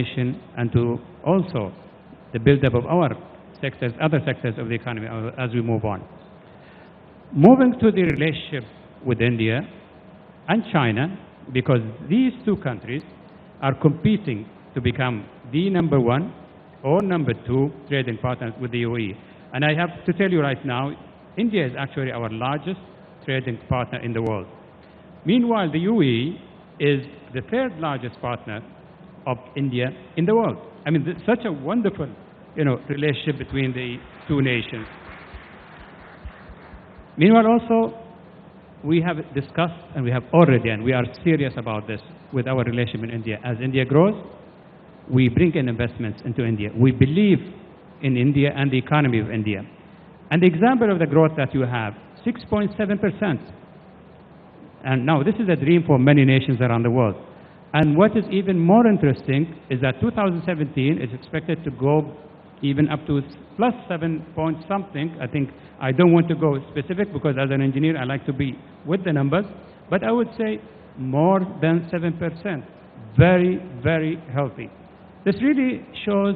nation and to also the build-up of our sectors, other sectors of the economy as we move on. Moving to the relationship with India and China, because these two countries are competing to become the number one or number two trading partners with the UAE. And I have to tell you right now, India is actually our largest trading partner in the world. Meanwhile, the UAE is the third largest partner of India in the world. I mean, it's such a wonderful, relationship between the two nations. Meanwhile, also, we have discussed and we have already, and we are serious about this with our relationship in India. As India grows, we bring in investments into India. We believe in India and the economy of India. And the example of the growth that you have, 6.7%. And now this is a dream for many nations around the world. And what is even more interesting is that 2017 is expected to go even up to plus 7 point something. I think I don't want to go specific because as an engineer I like to be with the numbers, but I would say more than 7%. Very, very healthy. This really shows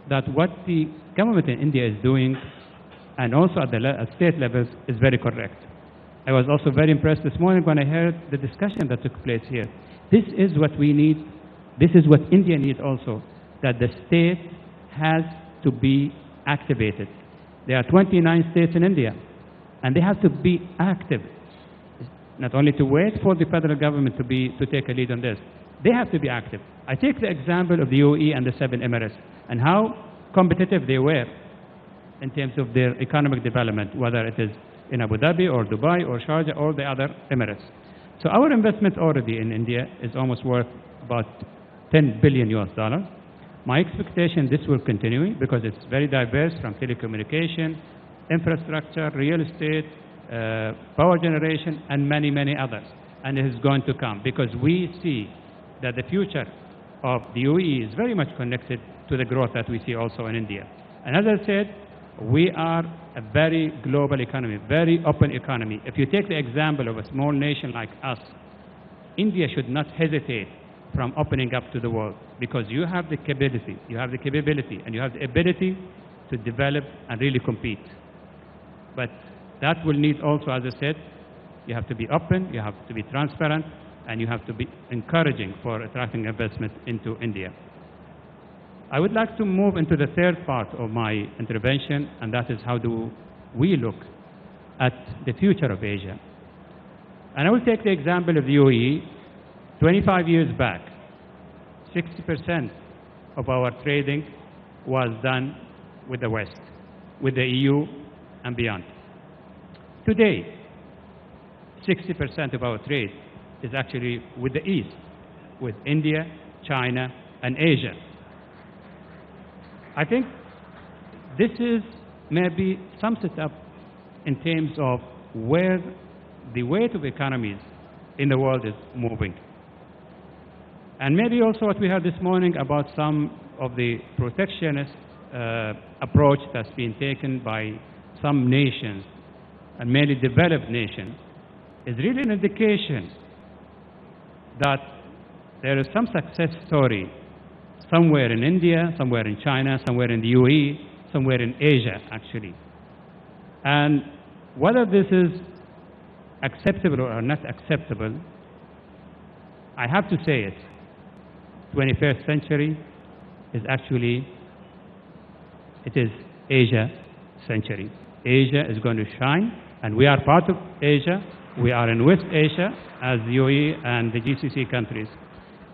that what the government in India is doing and also at the state levels is very correct. I was also very impressed this morning when I heard the discussion that took place here. This is what we need. This is what India needs also, that the state has to be activated. There are 29 states in India, and they have to be active. Not only to wait for the federal government to take a lead on this, they have to be active. I take the example of the UAE and the 7 Emirates and how competitive they were in terms of their economic development, whether it is in Abu Dhabi or Dubai or Sharjah or the other Emirates. So our investment already in India is almost worth about 10 billion US dollars. My expectation this will continue because it's very diverse from telecommunication, infrastructure, real estate, power generation, and many, many others. And it is going to come because we see that the future of the UAE is very much connected to the growth that we see also in India. And as I said, we are a very global economy, very open economy. If you take the example of a small nation like us, India should not hesitate from opening up to the world because you have the capability, and you have the ability to develop and really compete. But that will need also, as I said, you have to be open, you have to be transparent, and you have to be encouraging for attracting investment into India. I would like to move into the third part of my intervention, and that is how do we look at the future of Asia. And I will take the example of the UAE. 25 years back, 60% of our trading was done with the West, with the EU and beyond. Today, 60% of our trade is actually with the East, with India, China, and Asia. I think this is maybe sums it up in terms of where the weight of economies in the world is moving. And maybe also what we heard this morning about some of the protectionist approach that's been taken by some nations, and mainly developed nations, is really an indication that there is some success story somewhere in India, somewhere in China, somewhere in the UAE, somewhere in Asia, actually. And whether this is acceptable or not acceptable, I have to say it. 21st century is actually, it is Asia century. Asia is going to shine, and we are part of Asia. We are in West Asia as the UAE and the GCC countries,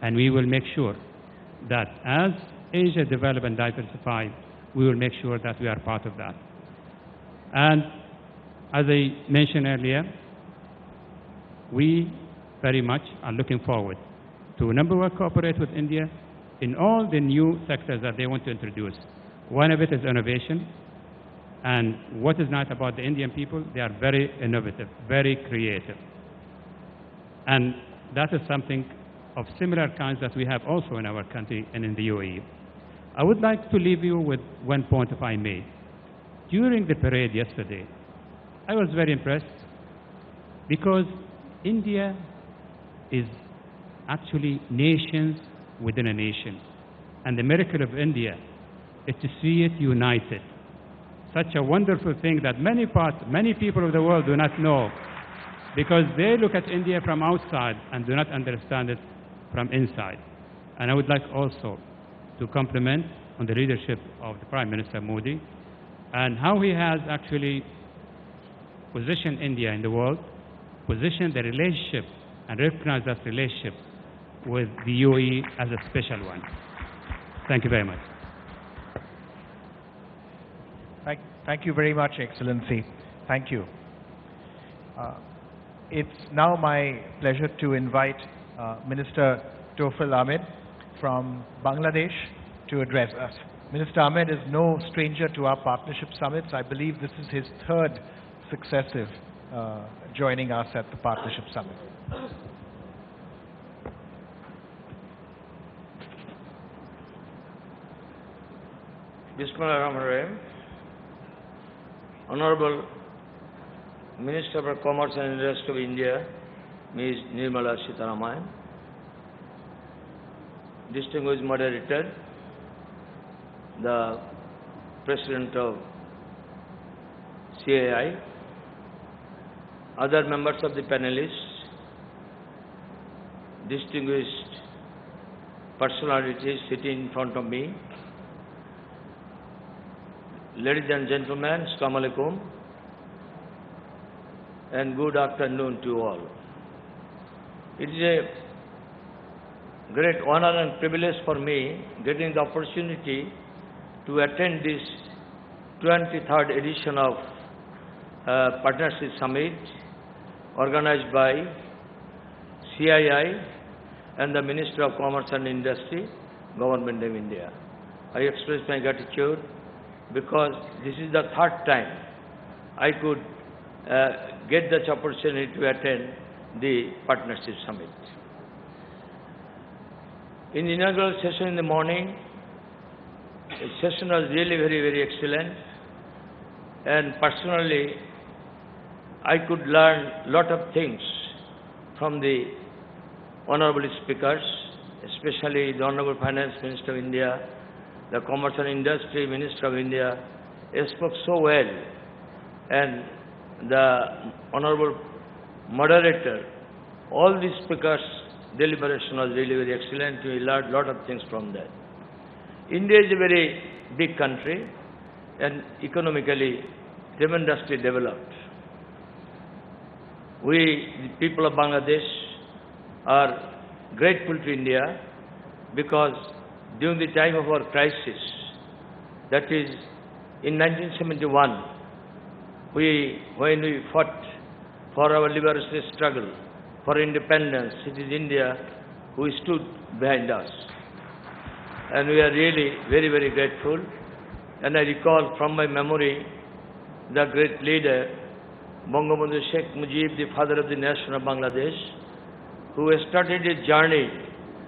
and we will make sure that as Asia develop and diversify, we will make sure that we are part of that. And as I mentioned earlier, we very much are looking forward to, number one, cooperate with India in all the new sectors that they want to introduce. One of it is innovation. And what is nice about the Indian people, they are very innovative, very creative. And that is something of similar kinds that we have also in our country and in the UAE. I would like to leave you with one point, if I may. During the parade yesterday, I was very impressed because India is actually nations within a nation. And the miracle of India is to see it united. Such a wonderful thing that many people of the world do not know, because they look at India from outside and do not understand it from inside. And I would like also to compliment on the leadership of the Prime Minister Modi and how he has actually positioned India in the world, positioned the relationship and recognized that relationship with the UAE as a special one. Thank you very much. Thank you very much, Excellency. Thank you. It's now my pleasure to invite Minister Tofil Ahmed from Bangladesh to address us. Minister Ahmed is no stranger to our partnership summits. I believe this is his third successive joining us at the partnership summit. Bismillahirrahmanirrahim. Honorable Minister for Commerce and Industry of India, Ms. Nirmala Sitharaman, distinguished moderator, the President of CII, other members of the panelists, distinguished personalities sitting in front of me, ladies and gentlemen, Assalamu alaikum, and good afternoon to all. It is a great honor and privilege for me getting the opportunity to attend this 23rd edition of Partnership Summit organized by CII and the Ministry of Commerce and Industry, Government of India. I express my gratitude because this is the third time I could get this opportunity to attend the Partnership Summit. In the inaugural session in the morning, the session was really very excellent, and personally I could learn a lot of things from the honorable speakers, especially the Honorable Finance Minister of India, the Commerce and Industry Minister of India. Spoke so well, and the Honorable Moderator, all the speakers' deliberation was really very excellent. We learned a lot of things from that. India is a very big country and economically tremendously developed. We, the people of Bangladesh, are grateful to India because during the time of our crisis, that is in 1971, when we fought for our liberation struggle, for independence, it is India who stood behind us. And we are really very grateful. And I recall from my memory the great leader, Bangabandhu Sheikh Mujib, the father of the nation of Bangladesh, who started a journey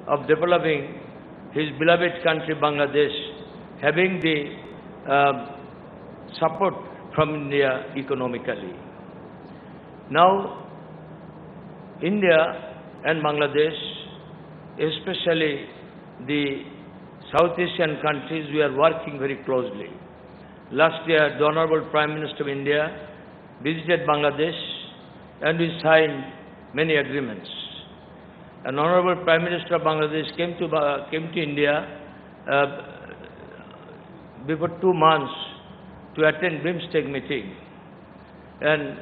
of developing his beloved country Bangladesh, having the support from India economically. Now, India and Bangladesh, especially the South Asian countries, we are working very closely. Last year, the Honorable Prime Minister of India visited Bangladesh and we signed many agreements. An Honorable Prime Minister of Bangladesh came to India before 2 months to attend BIMSTEC meeting, and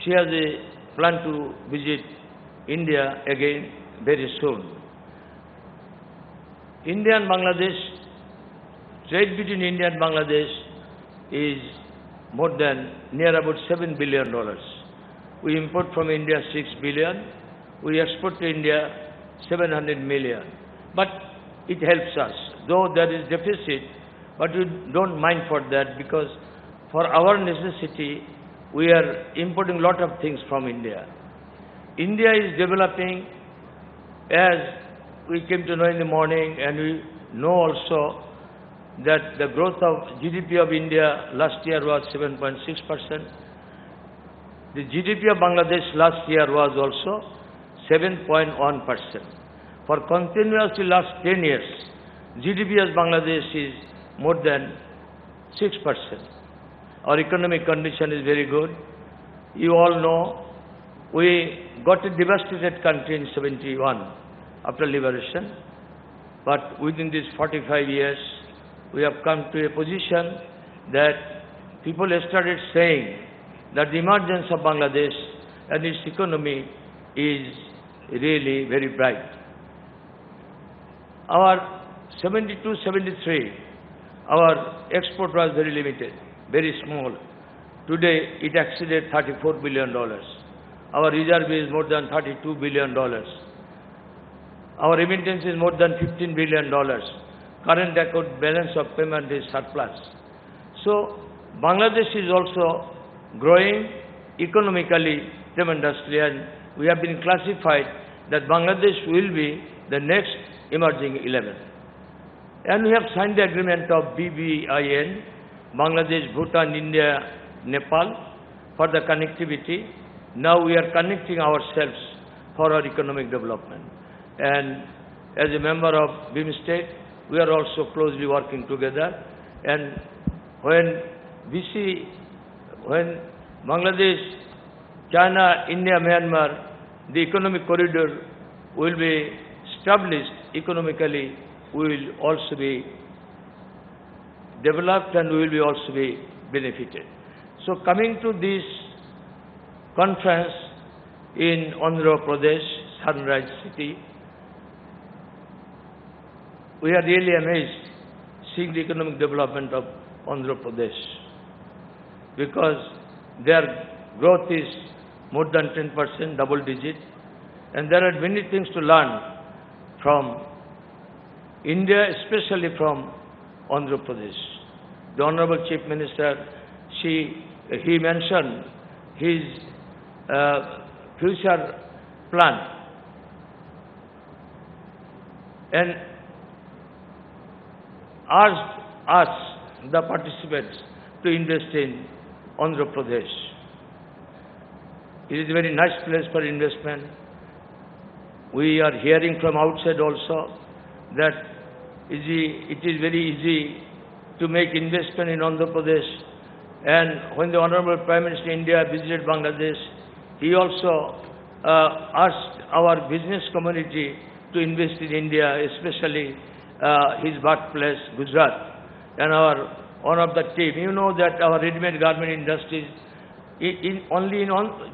she has a plan to visit India again very soon. India and Bangladesh, trade between India and Bangladesh is more than near about $7 billion. We import from India 6 billion, we export to India 700 million. But it helps us, though there is deficit, but we don't mind for that because for our necessity, we are importing a lot of things from India. India is developing, as we came to know in the morning, and we know also that the growth of GDP of India last year was 7.6%. The GDP of Bangladesh last year was also 7.1%. For continuously last 10 years, GDP as Bangladesh is more than 6%. Our economic condition is very good. You all know we got a devastated country in 71 after liberation, but within these 45 years we have come to a position that people have started saying that the emergence of Bangladesh and its economy is really very bright. Our 72-73, our export was very limited, very small. Today it exceeded $34 billion. Our reserve is more than $32 billion. Our remittance is more than $15 billion. Current account balance of payment is surplus. So Bangladesh is also growing economically tremendously, and we have been classified that Bangladesh will be the next emerging 11. And we have signed the agreement of BBIN, Bangladesh, Bhutan, India, Nepal, for the connectivity. Now we are connecting ourselves for our economic development. And as a member of BIMSTEC, we are also closely working together. And when we see, when Bangladesh, China, India, Myanmar, the economic corridor will be established economically, we will also be developed and we will be also be benefited. So coming to this conference in Andhra Pradesh, Sunrise City, we are really amazed seeing the economic development of Andhra Pradesh, because their growth is more than 10%, double digit, and there are many things to learn from India, especially from Andhra Pradesh. The Honorable Chief Minister, he mentioned his future plan, and asked us, the participants, to invest in Andhra Pradesh. It is a very nice place for investment. We are hearing from outside also that it is very easy to make investment in Andhra Pradesh. And when the Honorable Prime Minister of India visited Bangladesh, he also asked our business community to invest in India, especially his birthplace, Gujarat. And one of the team, you know that our ready-made garment industries, only in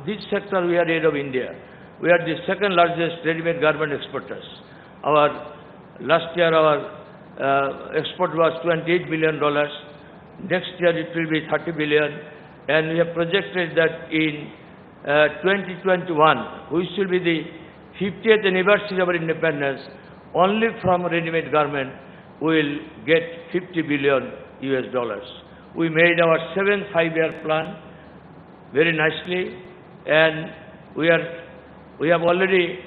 this sector we are ahead of India. We are the second largest ready-made garment exporters. Last year our export was $28 billion. Next year it will be $30 billion. And we have projected that in 2021, which will be the 50th anniversary of our independence, only from ready-made garment we will get $50 billion US. We made our 7th 5-year plan very nicely, and we have already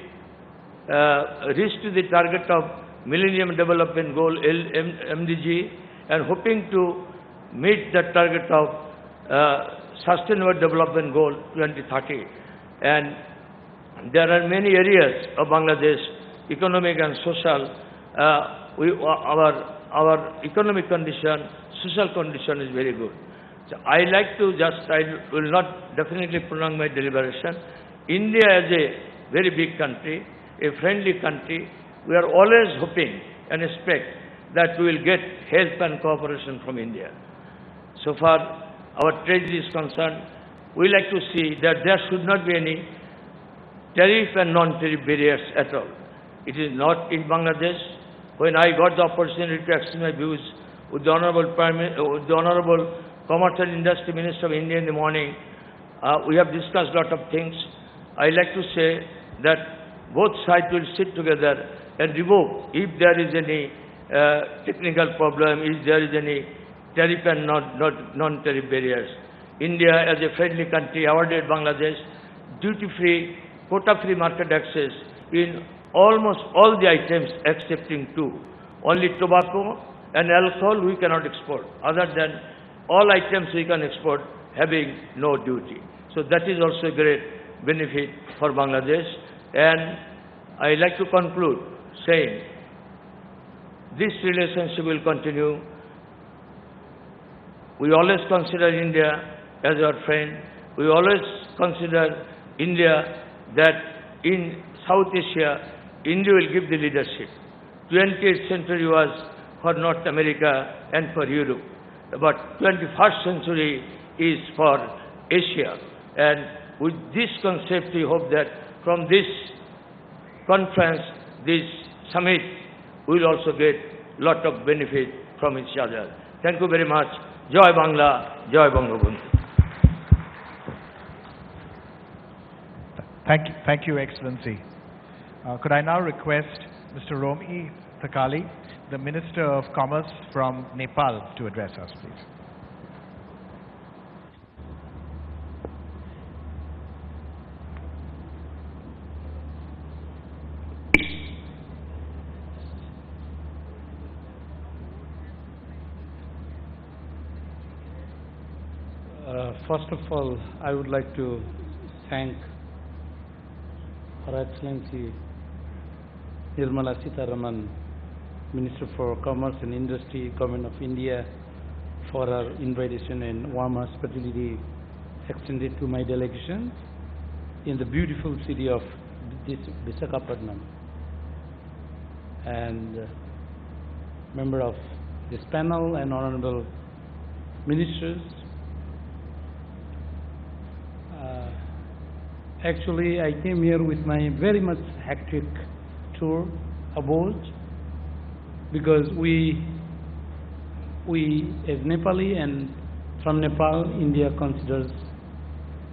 reached the target of Millennium Development Goal MDG, and hoping to meet the target of Sustainable Development Goal 2030. And there are many areas of Bangladesh, economic and social. Our economic condition, social condition is very good. So I will not definitely prolong my deliberation. India is a very big country, a friendly country. We are always hoping and expect that we will get help and cooperation from India. So far our trade is concerned, we like to see that there should not be any tariff and non-tariff barriers at all. It is not in Bangladesh. When I got the opportunity to exchange my views with the Honorable Commerce and Industry Minister of India in the morning, we have discussed a lot of things. I like to say that both sides will sit together and remove, if there is any technical problem, if there is any tariff and non-tariff barriers. India, as a friendly country, awarded Bangladesh duty-free, quota-free market access in almost all the items excepting 2. Only tobacco and alcohol we cannot export. Other than all items we can export having no duty. So that is also a great benefit for Bangladesh. And I like to conclude saying this relationship will continue. We always consider India as our friend. We always consider India that in South Asia, India will give the leadership. 20th century was for North America and for Europe, but 21st century is for Asia. And with this concept, we hope that from this conference, this summit, we will also get lot of benefit from each other. Thank you very much. Joy Bangla, Joy Bangabandhu. Thank you, Excellency. Could I now request Mr. Romi Thakali, the Minister of Commerce from Nepal, to address us, please. First of all, I would like to thank Her Excellency Nirmala Sitharaman, Minister for Commerce and Industry, Government of India, for her invitation and warm hospitality extended to my delegation in the beautiful city of Visakhapatnam. And member of this panel and honorable ministers. Actually, I came here with my very much hectic tour abroad because we as Nepali and from Nepal, India considers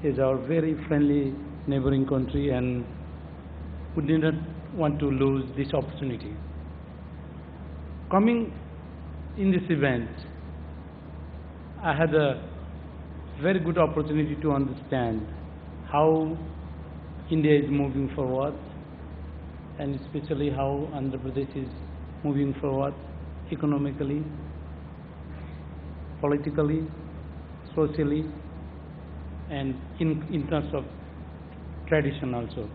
is our very friendly neighboring country, and we did not want to lose this opportunity. Coming in this event, I had a very good opportunity to understand how India is moving forward, and especially how Andhra Pradesh is moving forward economically, politically, socially, and in terms of tradition also.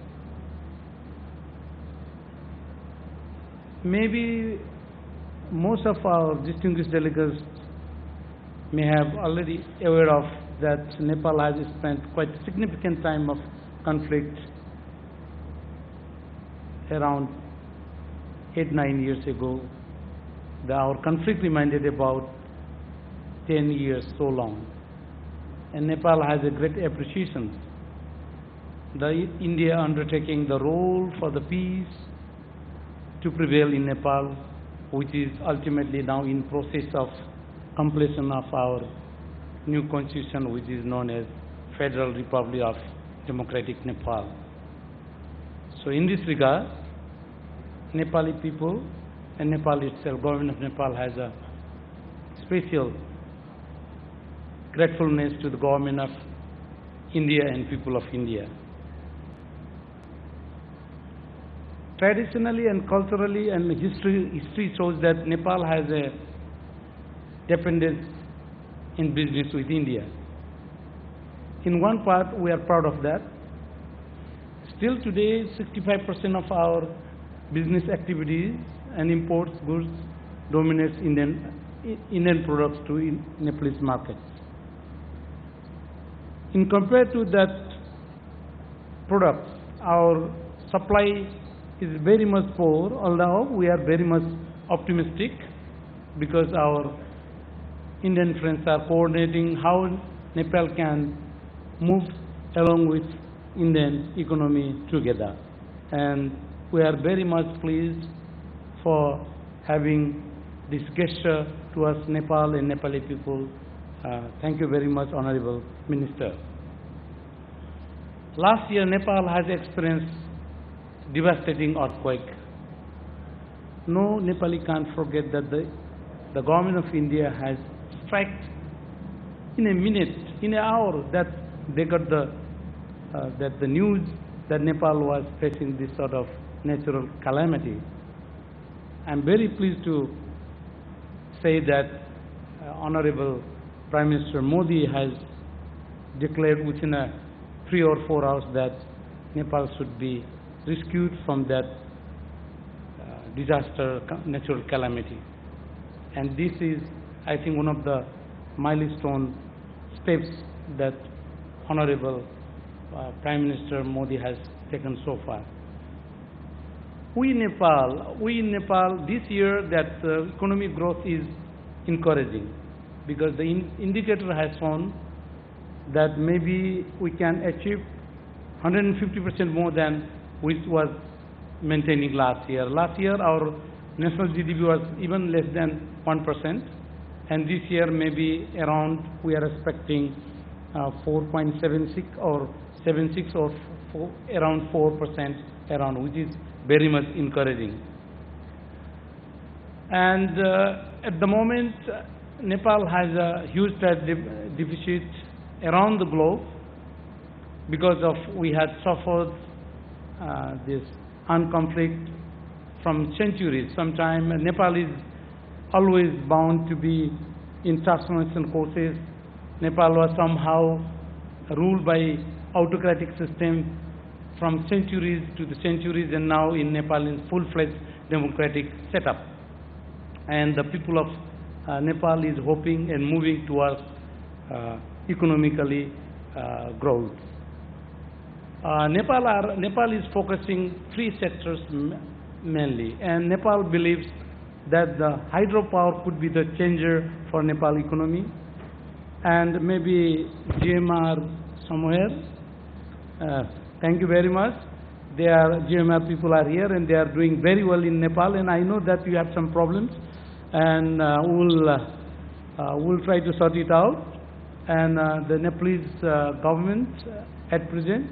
Maybe most of our distinguished delegates may have already aware of that Nepal has spent quite significant time of conflict around 8-9 years ago. Our conflict reminded about 10 years so long, and Nepal has a great appreciation. India undertaking the role for the peace to prevail in Nepal, which is ultimately now in process of completion of our new constitution, which is known as Federal Republic of Democratic Nepal. So in this regard, Nepali people and Nepal itself, government of Nepal has a special gratefulness to the government of India and people of India. Traditionally and culturally, and history shows that Nepal has a dependence in business with India. In one part, we are proud of that. Still today, 65% of our business activities and imports goods dominates Indian products to Nepalese markets. In compared to that products, our supply is very much poor, although we are very much optimistic because our Indian friends are coordinating how Nepal can move along with Indian economy together. And we are very much pleased for having this gesture towards Nepal and Nepali people. Thank you very much, Honorable Minister. Last year, Nepal has experienced devastating earthquake. No Nepali can't forget that the government of India has struck in a minute, in an hour, that they got the news that Nepal was facing this sort of natural calamity. I'm very pleased to say that Honorable Prime Minister Modi has declared within 3 or 4 hours that Nepal should be rescued from that disaster, natural calamity. And this is, I think, one of the milestone steps that Honorable Prime Minister Modi has taken so far. We in Nepal, this year that economic growth is encouraging, because the indicator has shown that maybe we can achieve 150% more than which was maintaining last year. Last year our national GDP was even less than 1%, and this year maybe around, we are expecting 4.76 or 76 or around 4% around, which is very much encouraging. And at the moment, Nepal has a huge trade deficit around the globe, because of we had suffered this armed conflict from centuries. Sometime Nepal is always bound to be in transformation courses. Nepal was somehow ruled by autocratic system from centuries to the centuries, and now in Nepal in full-fledged democratic setup. And the people of Nepal is hoping and moving towards economically growth. Nepal is focusing three sectors mainly, and Nepal believes that the hydropower could be the changer for Nepal economy, and maybe GMR somewhere. Thank you very much. GMR people are here, and they are doing very well in Nepal, and I know that you have some problems, and we'll try to sort it out. And the Nepalese government at present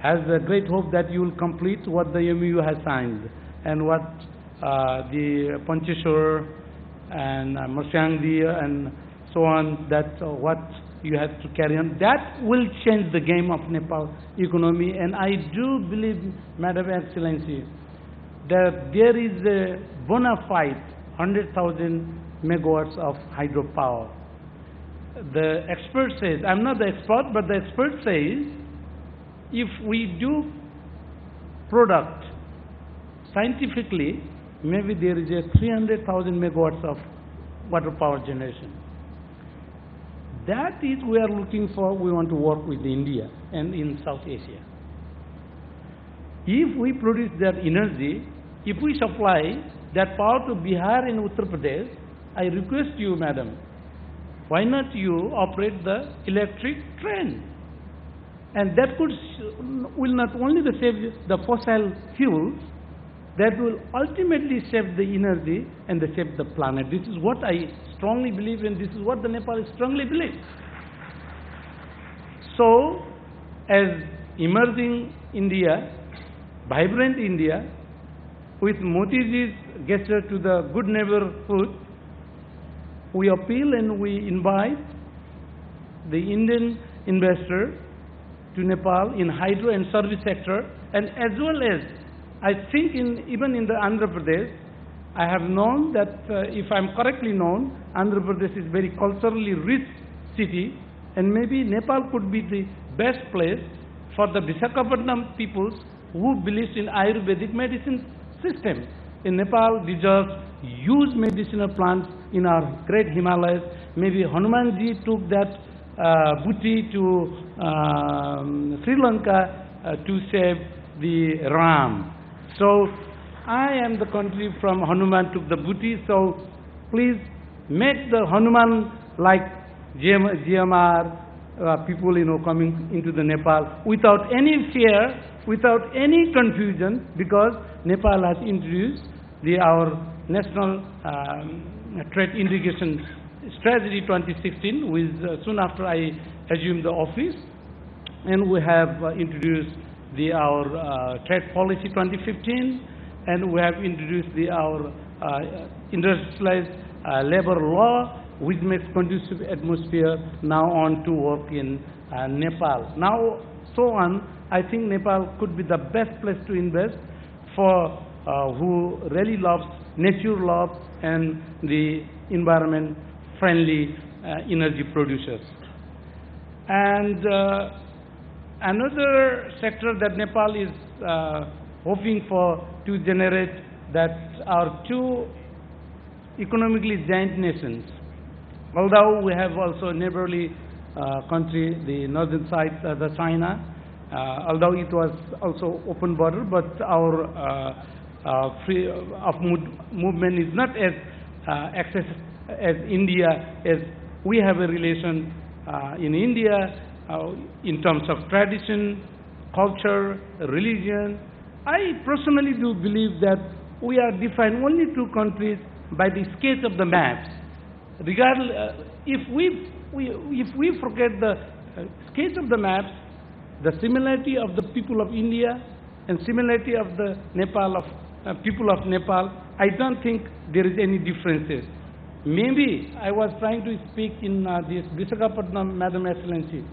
has a great hope that you will complete what the MOU has signed, and what the Pancheshwar and Marsyangdi and so on, that what you have to carry on. That will change the game of Nepal economy, and I do believe, Madam Excellency, that there is a bona fide 100,000 megawatts of hydropower. The expert says, I'm not the expert, but the expert says, if we do product scientifically, maybe there is a 300,000 megawatts of water power generation. That is we are looking for. We want to work with India and in South Asia. If we produce that energy, if we supply that power to Bihar and Uttar Pradesh, I request you, madam, why not you operate the electric train? And that will not only save the fossil fuels, that will ultimately save the energy and save the planet. This is what I strongly believe, and this is what the Nepal strongly believes. So, as emerging India, vibrant India, with Modi's gesture to the good neighborhood, we appeal and we invite the Indian investor to Nepal in hydro and service sector, and as well as, I think even in the Andhra Pradesh, I have known that, if I am correctly known, Andhra Pradesh is very culturally rich city, and maybe Nepal could be the best place for the Visakhapatnam peoples who believes in Ayurvedic medicine system. In Nepal deserves huge medicinal plants in our great Himalayas. Maybe Hanumanji took that booty to Sri Lanka to save the Ram. So I am the country from Hanuman took the booty, so please make the Hanuman like GMR people, coming into the Nepal without any fear, without any confusion, because Nepal has introduced our National Trade Integration Strategy 2016, which soon after I assumed the office, and we have introduced our Trade Policy 2015, and we have introduced our industrialized labor law, which makes conducive atmosphere now on to work in Nepal. Now, so on, I think Nepal could be the best place to invest for who really loves nature love and the environment-friendly energy producers. And another sector that Nepal is hoping for to generate that our two economically giant nations, although we have also a neighborly country, the northern side, the China, although it was also open border, but our free of movement is not as access as India, as we have a relation in India in terms of tradition, culture, religion. I personally do believe that we are defined only two countries by the sketch of the maps. Regardless, if we forget the sketch of the maps, the similarity of the people of India and similarity of the people of Nepal, I don't think there is any differences. Maybe I was trying to speak in this Visakhapatnam, Madam Excellency,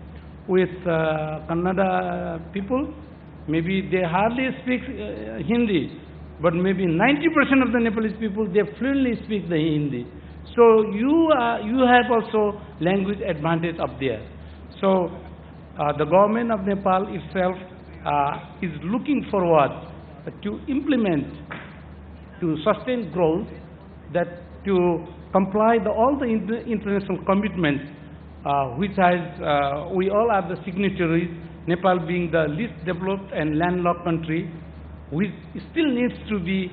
with Kannada people. Maybe they hardly speak Hindi, but maybe 90% of the Nepalese people, they fluently speak the Hindi. So you have also language advantage up there. So the government of Nepal itself is looking forward to implement, to sustain growth, that to comply all the international commitments, which has we all are the signatories. Nepal being the least developed and landlocked country, which still needs to be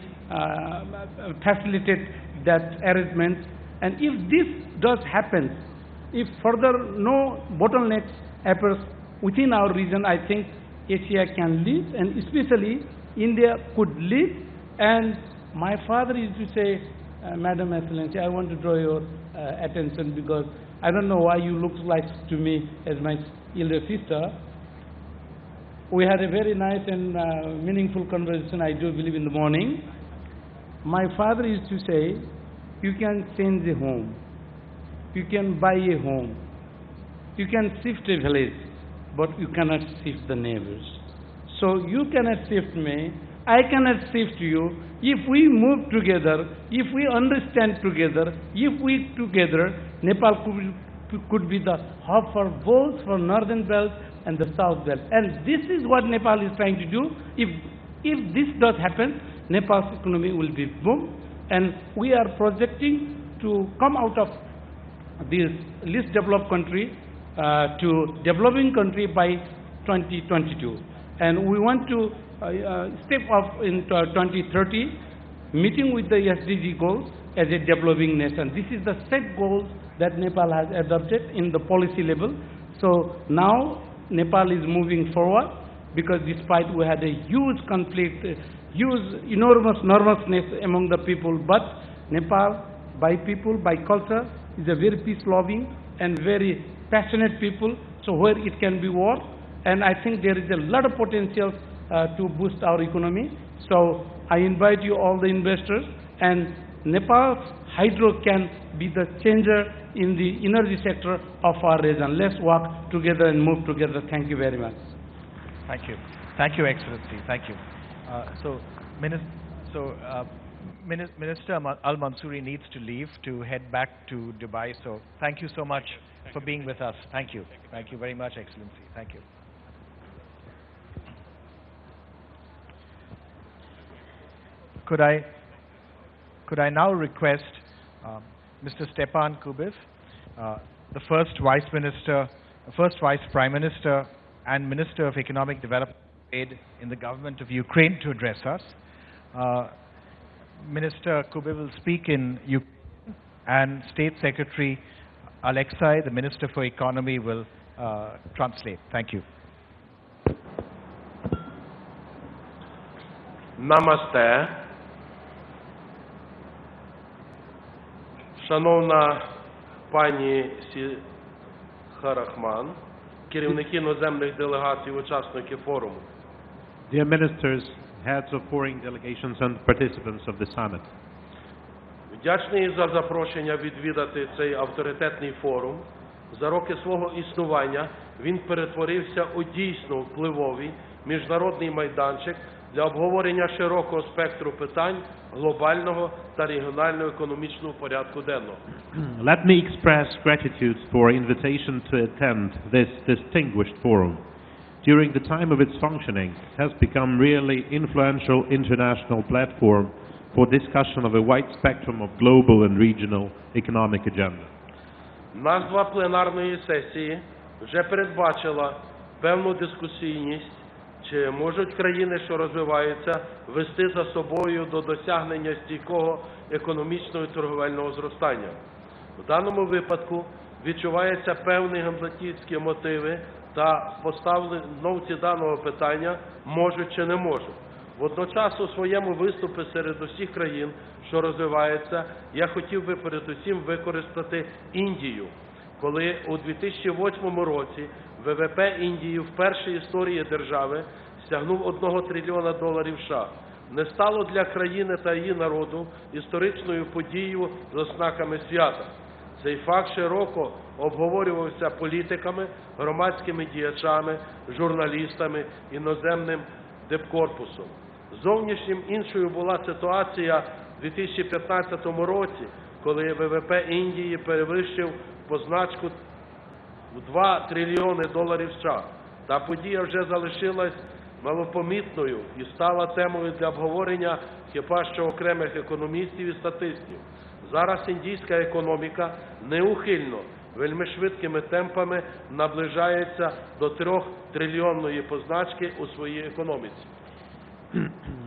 facilitate that arrangement. And if this does happen, if further no bottlenecks appears within our region, I think Asia can lead, and especially India could lead. And my father used to say, Madam Excellency, I want to draw your attention, because I don't know why you look like to me as my elder sister. We had a very nice and meaningful conversation, I do believe, in the morning. My father used to say, you can change a home, you can buy a home, you can shift a village, but you cannot shift the neighbors. So you cannot shift me, I cannot shift you. If we move together, if we understand together, if we together, Nepal could be the hub for both for northern belt and the south belt. And this is what Nepal is trying to do. If this does happen, Nepal's economy will be boom. And we are projecting to come out of this least developed country to developing country by 2022. And we want to step up in 2030, meeting with the SDG goals as a developing nation. This is the set goals that Nepal has adopted in the policy level. So now Nepal is moving forward, because despite we had a huge conflict, huge enormous nervousness among the people, but Nepal, by people, by culture, is a very peace-loving and very passionate people. So where it can be worked, and I think there is a lot of potential to boost our economy. So I invite you, all the investors, and Nepal's hydro can be the changer in the energy sector of our region. Let's work together and move together. Thank you very much. Thank you. Thank you, Excellency. Thank you. Minister Al-Mansouri needs to leave to head back to Dubai. So thank you so much for being with us. Thank you. Thank you very much, Excellency. Thank you. Could I now request Mr. Stepan Kubiv, the first Vice Prime Minister and Minister of Economic Development and Trade in the government of Ukraine, to address us. Minister Kubiv will speak in Ukraine, and State Secretary Alexei, the Minister for Economy, will translate. Thank you. Namaste. Шановна пані Харахман, керівники іноземних делегацій, учасники форуму. Dear ministers, heads of foreign delegations and participants of the summit. Вдячний за запрошення відвідати цей авторитетний форум. За роки свого існування він перетворився у дійсно впливовий міжнародний майданчик для обговорення широкого спектру питань глобального та регіонального економічного порядку денного. Let me express gratitude for invitation to attend this distinguished forum. During the time of its functioning, it has become really influential international platform for discussion of a wide spectrum of global and regional economic agenda. Назва пленарної сесії вже передбачила певну дискусійність, чи можуть країни, що розвиваються, вести за собою до досягнення стійкого економічного і торговельного зростання. В даному випадку відчуваються певні гамлетівські мотиви та постановці даного питання можуть чи не можуть. Водночас у своєму виступі серед усіх країн, що розвиваються, я хотів би передусім використати Індію, коли у 2008 році ВВП Індії в першій історії держави сягнув $1 трильйона США. Не стало для країни та її народу історичною подією з ознаками свята. Цей факт широко обговорювався політиками, громадськими діячами, журналістами, іноземним дипкорпусом. Зовнішнім іншою була ситуація в 2015 році, коли ВВП Індії перевищив позначку в $2 трильйони США. Та подія вже залишилась малопомітною і стала темою для обговорення хіба що окремих економістів і статистів. Зараз індійська економіка неухильно, вельми швидкими темпами наближається до 3-трильйонної позначки у своїй економіці.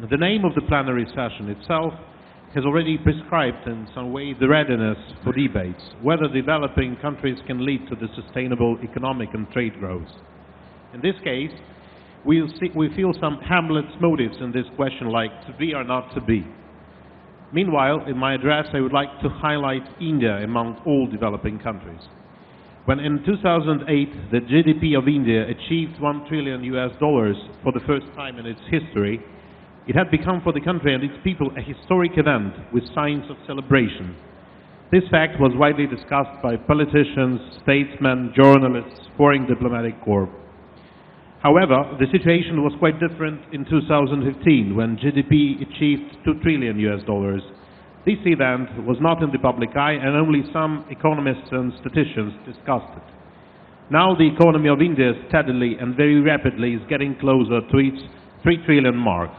The name of the plenary session itself has already prescribed in some way the readiness for debates, whether developing countries can lead to the sustainable economic and trade growth. In this case, we feel some Hamlet's motives in this question, like to be or not to be. Meanwhile, in my address, I would like to highlight India among all developing countries. When in 2008 the GDP of India achieved $1 trillion for the first time in its history, it had become for the country and its people a historic event with signs of celebration. This fact was widely discussed by politicians, statesmen, journalists, foreign diplomatic corps. However, the situation was quite different in 2015 when GDP achieved $2 trillion. This event was not in the public eye and only some economists and statisticians discussed it. Now the economy of India steadily and very rapidly is getting closer to its $3 trillion mark.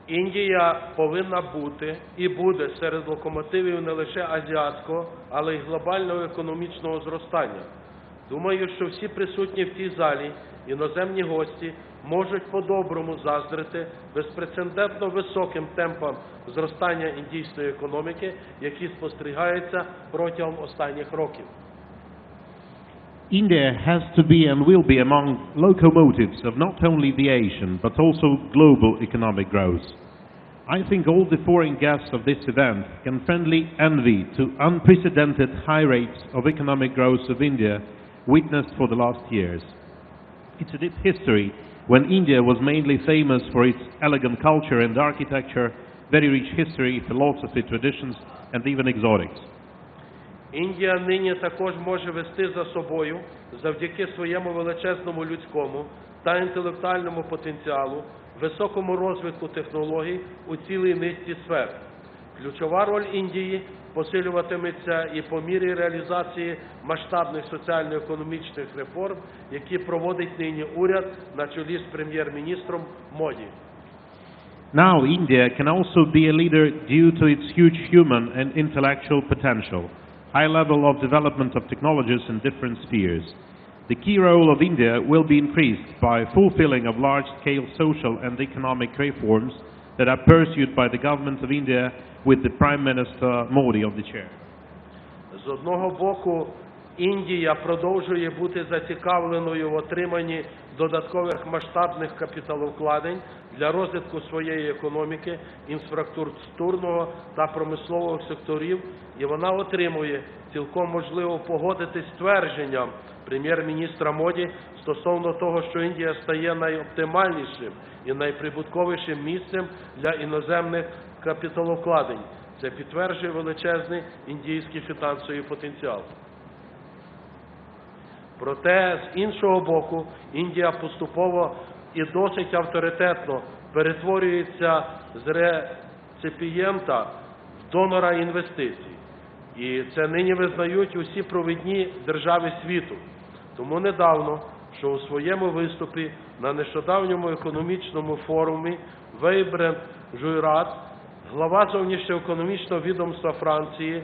Індія повинна бути і буде серед локомотивів не лише азіатського, але й глобального економічного зростання. Думаю, що всі присутні в цій залі, іноземні гості, можуть по-доброму заздрити безпрецедентно високим темпам зростання індійської економіки, які спостерігаються протягом останніх років. India has to be and will be among locomotives of not only the Asian but also global economic growth. I think all the foreign guests of this event can friendly envy to unprecedented high rates of economic growth of India witnessed for the last years. It's a deep history when India was mainly famous for its elegant culture and architecture, very rich history, philosophy, traditions and even exotics. Індія нині також може вести за собою, завдяки своєму величезному людському та інтелектуальному потенціалу, високому розвитку технологій у цілій низці сфер. Ключова роль Індії посилюватиметься і по мірі реалізації масштабних соціально-економічних реформ, які проводить нині уряд на чолі з прем'єр-міністром Моді. Now India can also be a leader due to its huge human and intellectual potential, high level of development of technologies in different spheres. The key role of India will be increased by fulfilling of large-scale social and economic reforms that are pursued by the government of India with the Prime Minister Modi on the chair. З одного боку, Індія продовжує бути зацікавленою в отриманні додаткових масштабних капіталовкладень для розвитку своєї економіки, інфраструктурного та промислового секторів, і вона отримує, цілком можливо погодитись з твердженням прем'єр-міністра Моді стосовно того, що Індія стає найоптимальнішим і найприбутковішим місцем для іноземних капіталовкладень. Це підтверджує величезний індійський фінансовий потенціал. Проте, з іншого боку, Індія поступово і досить авторитетно перетворюється з реципієнта в донора інвестицій. І це нині визнають усі провідні держави світу. Тому недавно, що у своєму виступі на нещодавньому економічному форумі Vibrant Жуйрат, глава зовнішньоекономічного відомства Франції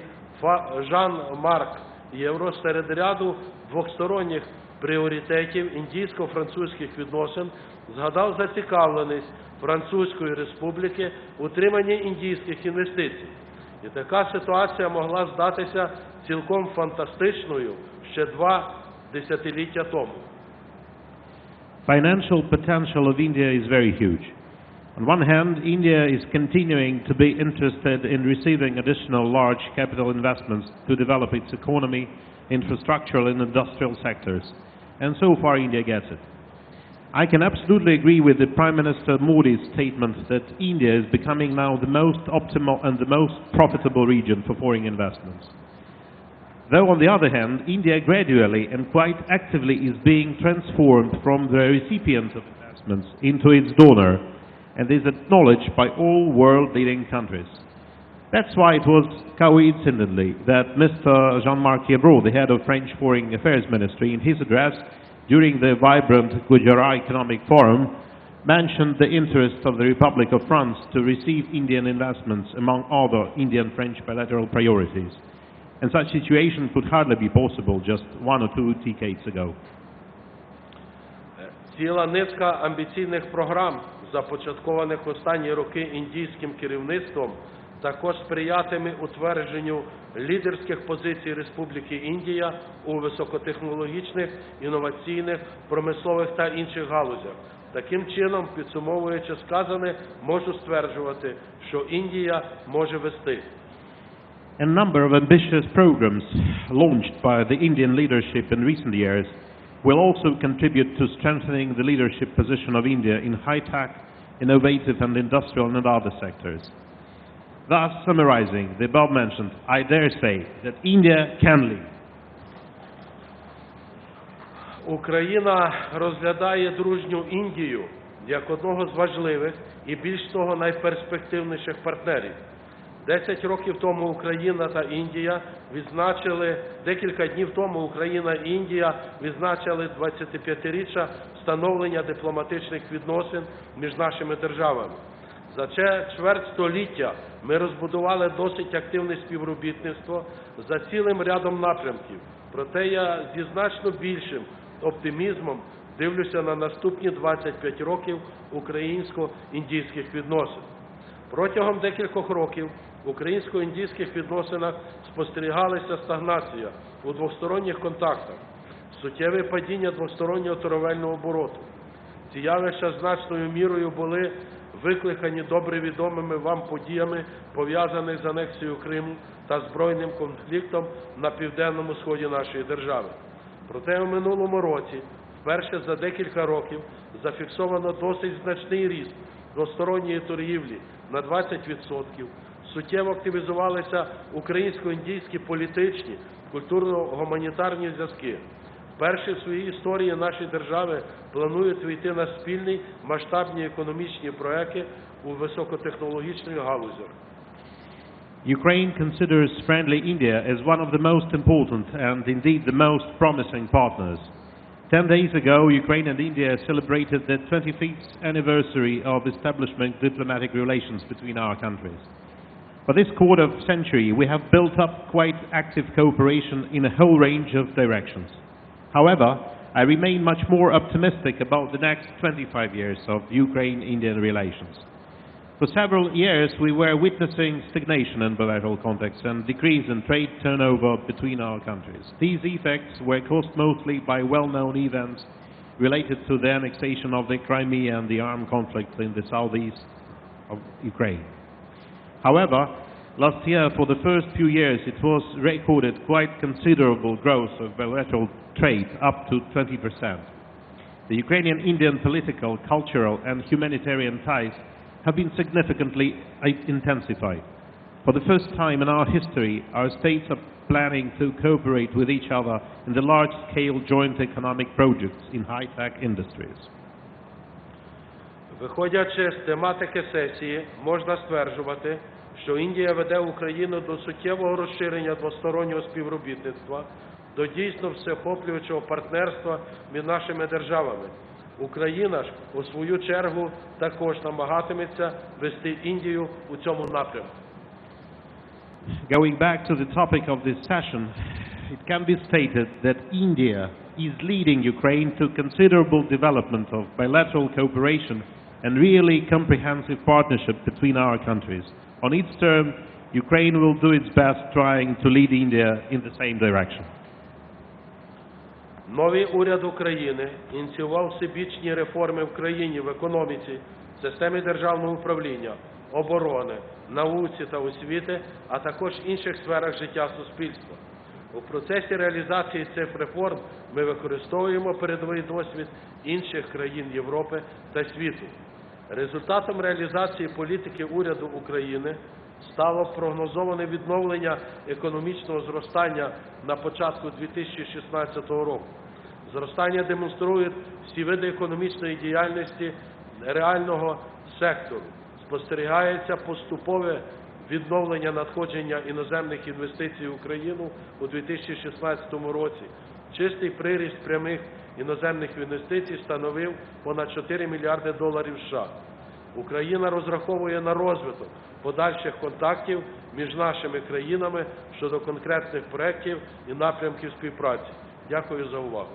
Жан-Марк Євро серед ряду двосторонніх пріоритетів індійсько-французьких відносин згадав зацікавленість Французької Республіки у утриманні індійських інвестицій. І така ситуація могла здатися цілком фантастичною ще 2 десятиліття тому. Financial potential of India is very huge. On one hand, India is continuing to be interested in receiving additional large capital investments to develop its economy, infrastructural and industrial sectors, and so far India gets it. I can absolutely agree with the Prime Minister Modi's statement that India is becoming now the most optimal and the most profitable region for foreign investments. Though on the other hand, India gradually and quite actively is being transformed from the recipient of investments into its donor, and is acknowledged by all world-leading countries. That's why it was coincidentally that Mr. Jean-Marc Ayrault, the head of French Foreign Affairs Ministry, in his address during the vibrant Gujarat Economic Forum, mentioned the interest of the Republic of France to receive Indian investments among other Indian-French bilateral priorities. And such situation could hardly be possible just 1 or 2 decades ago. Ціла низка амбіційних програм, започаткованих в останні роки індійським керівництвом, також сприятиме утвердженню лідерських позицій Республіки Індія у високотехнологічних, інноваційних, промислових та інших галузях. Таким чином, підсумовуючи сказане, можу стверджувати, що Індія може вести. A number of ambitious programs launched by the Indian leadership in recent years will also contribute to strengthening the leadership position of India in high-tech, innovative and industrial and other sectors. Thus, summarizing the above-mentioned, I dare say that India can lead. Україна розглядає дружню Індію як одного з важливих і більш того найперспективніших партнерів. 10 років тому Україна та Індія відзначили, декілька днів тому Україна і Індія відзначили 25-річчя встановлення дипломатичних відносин між нашими державами. За чверть століття ми розбудували досить активне співробітництво за цілим рядом напрямків. Проте я зі значно більшим оптимізмом дивлюся на наступні 25 років українсько-індійських відносин. Протягом декількох років в українсько-індійських відносинах спостерігалася стагнація у двосторонніх контактах, суттєве падіння двостороннього торговельного обороту. Ці явища значною мірою були викликані добре відомими вам подіями, пов'язаними з анексією Криму та збройним конфліктом на південному сході нашої держави. Проте у минулому році, вперше за декілька років, зафіксовано досить значний ріст двосторонньої торгівлі на 20%, суттєво активізувалися українсько-індійські політичні, культурно-гуманітарні зв'язки. Вперше в своїй історії наші держави планують вийти на спільні масштабні економічні проекти у високотехнологічних галузях. Ukraine considers friendly India as one of the most important and indeed the most promising partners. 10 days ago, Ukraine and India celebrated the 25th anniversary of establishing diplomatic relations between our countries. For this quarter century, we have built up quite active cooperation in a whole range of directions. However, I remain much more optimistic about the next 25 years of Ukraine-Indian relations. For several years, we were witnessing stagnation in bilateral contacts and decrease in trade turnover between our countries. These effects were caused mostly by well-known events related to the annexation of the Crimea and the armed conflict in the southeast of Ukraine. However, last year, for the first few years, it was recorded quite considerable growth of bilateral trade, up to 20%. The Ukrainian-Indian political, cultural and humanitarian ties have been significantly intensified. For the first time in our history, our states are planning to cooperate with each other in the large-scale joint economic projects in high-tech industries. Виходячи з тематики сесії, можна стверджувати, що Індія веде Україну до суттєвого розширення двостороннього співробітництва, до дійсно всеохоплюючого партнерства між нашими державами. Україна ж, у свою чергу, також намагатиметься вести Індію у цьому напрямку. Going back to the topic of this session, it can be stated that India is leading Ukraine to considerable development of bilateral cooperation and really comprehensive partnership between our countries. On its term, Ukraine will do its best trying to lead India in the same direction. Новий уряд України ініціював всебічні реформи в країні в економіці, системі державного управління, оборони, науці та освіти, а також інших сферах життя суспільства. У процесі реалізації цих реформ ми використовуємо передовий досвід інших країн Європи та світу. Результатом реалізації політики уряду України стало прогнозоване відновлення економічного зростання на початку 2016 року. Зростання демонструють всі види економічної діяльності реального сектору. Спостерігається поступове відновлення надходження іноземних інвестицій в Україну у 2016 році. Чистий приріст прямих іноземних інвестицій становив понад 4 мільярди доларів США. Україна розраховує на розвиток подальших контактів між нашими країнами щодо конкретних проєктів і напрямків співпраці. Дякую за увагу.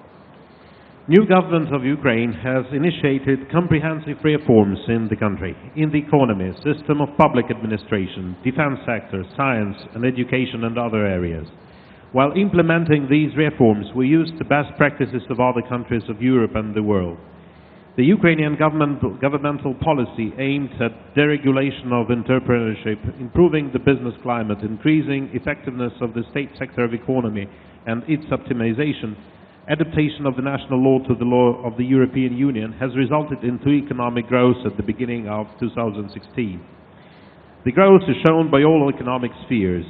New government of Ukraine has initiated comprehensive reforms in the country, in the economy, system of public administration, defense sector, science and education and other areas. While implementing these reforms, we used the best practices of other countries of Europe and the world. The Ukrainian governmental policy aimed at deregulation of entrepreneurship, improving the business climate, increasing effectiveness of the state sector of economy and its optimization, adaptation of the national law to the law of the European Union has resulted into economic growth at the beginning of 2016. The growth is shown by all economic spheres.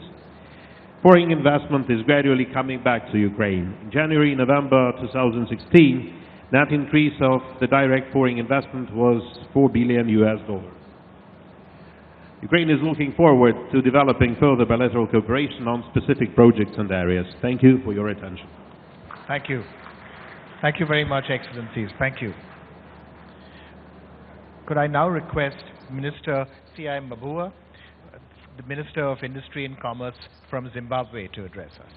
Foreign investment is gradually coming back to Ukraine. In January-November 2016, net increase of the direct foreign investment was $4 billion. Ukraine is looking forward to developing further bilateral cooperation on specific projects and areas. Thank you for your attention. Thank you. Thank you very much, Excellencies. Thank you. Could I now request Minister CII Mabua, the Minister of Industry and Commerce from Zimbabwe, to address us.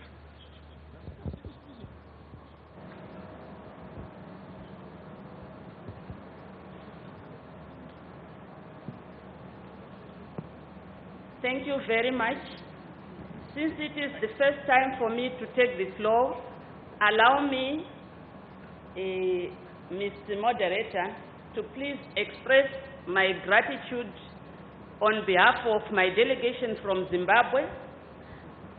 Thank you very much. Since it is the first time for me to take the floor, allow me, Mr. Moderator, to please express my gratitude on behalf of my delegation from Zimbabwe,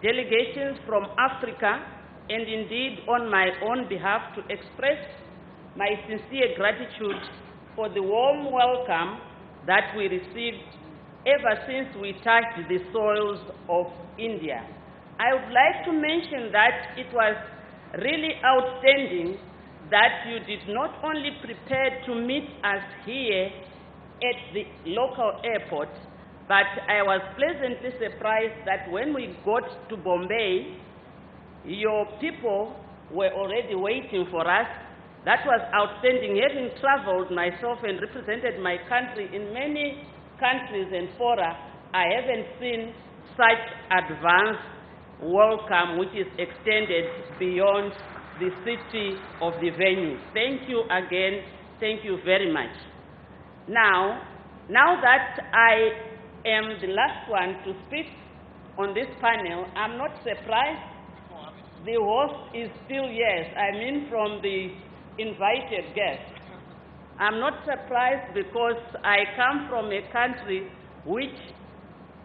delegations from Africa, and indeed on my own behalf to express my sincere gratitude for the warm welcome that we received ever since we touched the soils of India. I would like to mention that it was really outstanding that you did not only prepare to meet us here at the local airport, but I was pleasantly surprised that when we got to Bombay, your people were already waiting for us. That was outstanding. Having traveled myself and represented my country in many countries and fora, I haven't seen such advanced welcome which is extended beyond the city of the venue. Thank you again. Thank you very much. Now that I am the last one to speak on this panel, I'm not surprised. The host is still yes, I mean from the invited guests. I'm not surprised because I come from a country which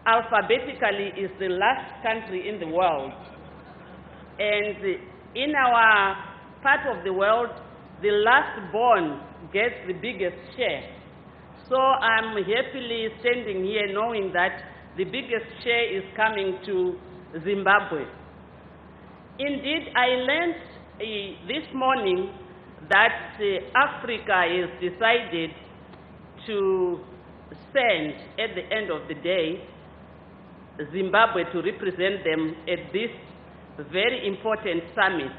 alphabetically is the last country in the world. And in our part of the world, the last born gets the biggest share. So I'm happily standing here knowing that the biggest share is coming to Zimbabwe. Indeed, I learned this morning that Africa has decided to send, at the end of the day, Zimbabwe to represent them at this very important summit.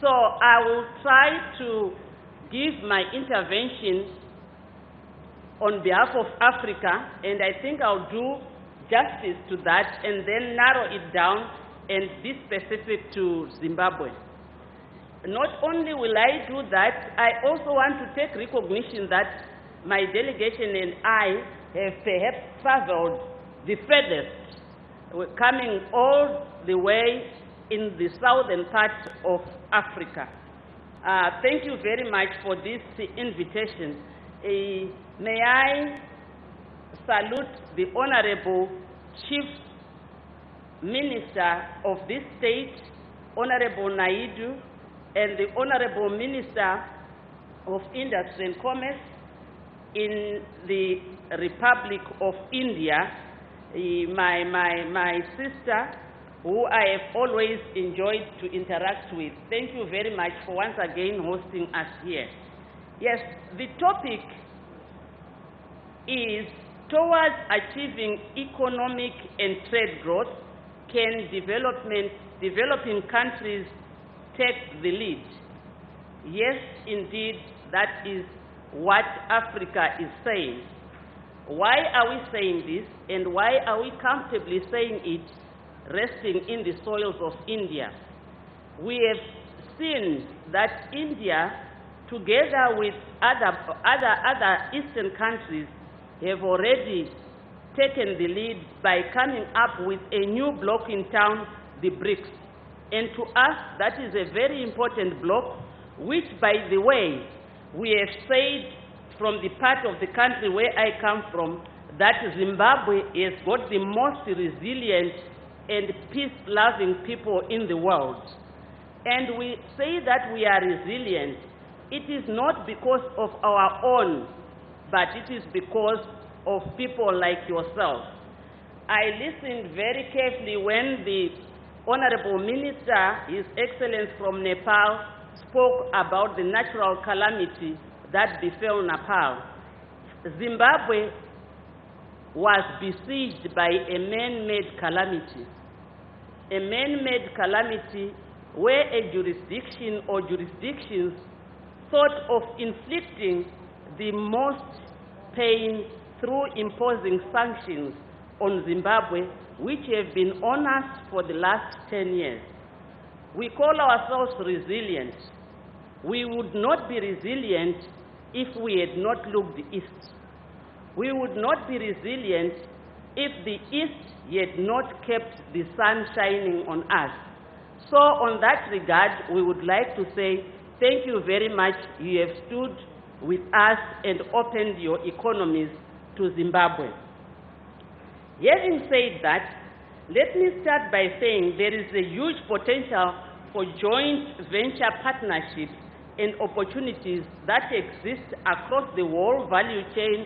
So I will try to give my intervention on behalf of Africa, and I think I'll do justice to that and then narrow it down and be specific to Zimbabwe. Not only will I do that, I also want to take recognition that my delegation and I have perhaps traveled the furthest. We're coming all the way in the southern part of Africa. Thank you very much for this invitation. May I salute the Honorable Chief Minister of this state, Honorable Naidu, and the Honorable Minister of Industry and Commerce in the Republic of India, my sister, who I have always enjoyed to interact with. Thank you very much for once again hosting us here. Yes, the topic is towards achieving economic and trade growth, can developing countries take the lead? Yes, indeed, that is what Africa is saying. Why are we saying this, and why are we comfortably saying it resting in the soils of India? We have seen that India, together with other Eastern countries, have already taken the lead by coming up with a new bloc in town, the BRICS. And to us, that is a very important bloc, which, by the way, we have said from the part of the country where I come from, that Zimbabwe has got the most resilient and peace-loving people in the world. And we say that we are resilient. It is not because of our own, but it is because of people like yourself. I listened very carefully when the Honorable Minister, His Excellency from Nepal, spoke about the natural calamity that befell Nepal. Zimbabwe was besieged by a man-made calamity. A man-made calamity where a jurisdiction or jurisdictions thought of inflicting the most pain through imposing sanctions on Zimbabwe, which have been on us for the last 10 years. We call ourselves resilient. We would not be resilient if we had not looked east. We would not be resilient if the east had not kept the sun shining on us. So on that regard, we would like to say, thank you very much. You have stood with us and opened your economies to Zimbabwe. Having said that, let me start by saying there is a huge potential for joint venture partnerships and opportunities that exist across the whole value chain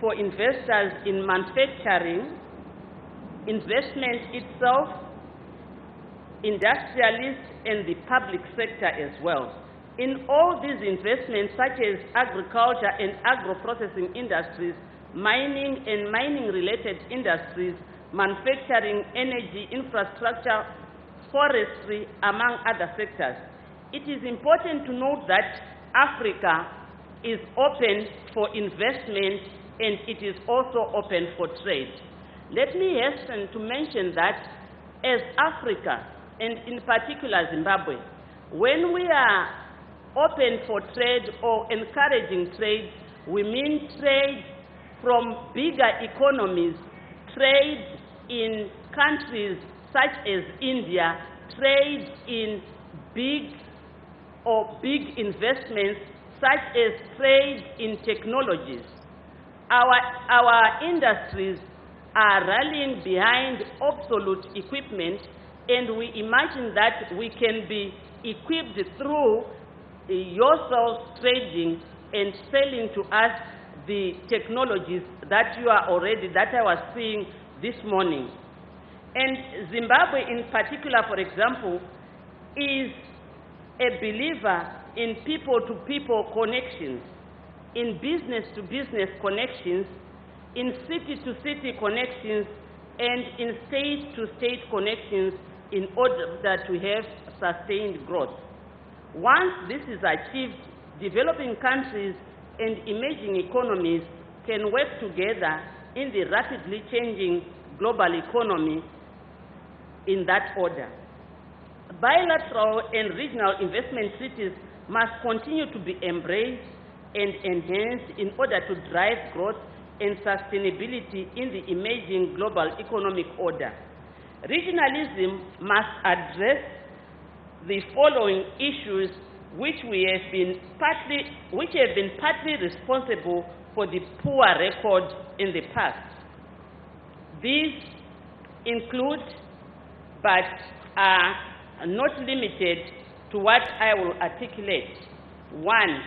for investors in manufacturing, investment itself, industrialists, and the public sector as well. In all these investments, such as agriculture and agro-processing industries, mining and mining-related industries, manufacturing, energy, infrastructure, forestry, among other sectors. It is important to note that Africa is open for investment and it is also open for trade. Let me hasten to mention that as Africa, and in particular Zimbabwe, when we are open for trade or encouraging trade, we mean trade from bigger economies, trade in countries such as India, trade in big investments such as trade in technologies. Our industries are rallying behind obsolete equipment, and we imagine that we can be equipped through yourselves trading and selling to us the technologies that that I was seeing this morning. And Zimbabwe in particular, for example, is a believer in people-to-people connections, in business-to-business connections, in city-to-city connections, and in state-to-state connections in order to have sustained growth. Once this is achieved, developing countries and emerging economies can work together in the rapidly changing global economy in that order. Bilateral and regional investment treaties must continue to be embraced and enhanced in order to drive growth and sustainability in the emerging global economic order. Regionalism must address the following issues which have been partly responsible for the poor record in the past. These include, but are not limited to what I will articulate. 1.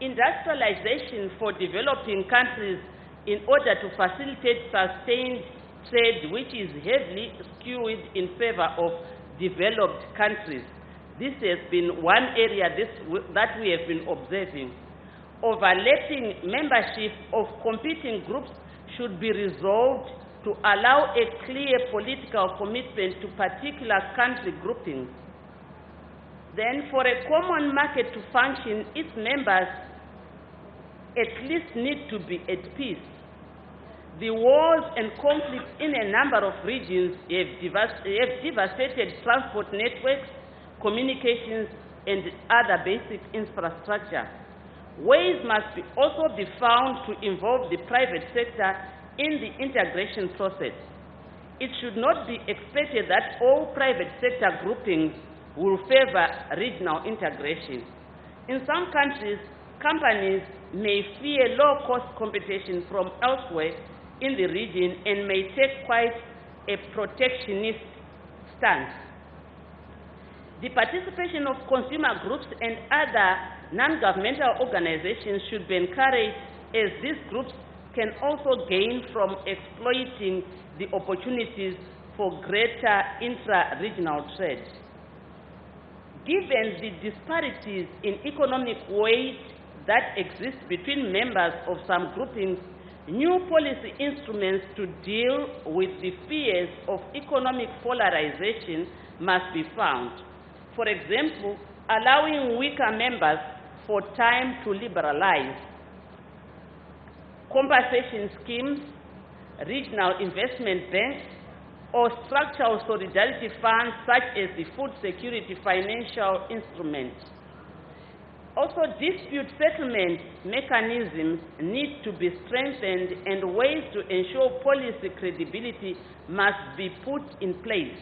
Industrialization for developing countries in order to facilitate sustained trade, which is heavily skewed in favor of developed countries. This has been one area that we have been observing. Overlapping membership of competing groups should be resolved to allow a clear political commitment to particular country groupings. Then, for a common market to function, its members at least need to be at peace. The wars and conflicts in a number of regions have devastated transport networks, communications, and other basic infrastructure. Ways must also be found to involve the private sector in the integration process. It should not be expected that all private sector groupings will favor regional integration. In some countries, companies may fear low-cost competition from elsewhere in the region and may take quite a protectionist stance. The participation of consumer groups and other non-governmental organizations should be encouraged, as these groups can also gain from exploiting the opportunities for greater intra-regional trade. Given the disparities in economic weight that exist between members of some groupings, new policy instruments to deal with the fears of economic polarization must be found. For example, allowing weaker members for time to liberalize, compensation schemes, regional investment banks, or structural solidarity funds such as the Food Security Financial Instrument. Also, dispute settlement mechanisms need to be strengthened, and ways to ensure policy credibility must be put in place.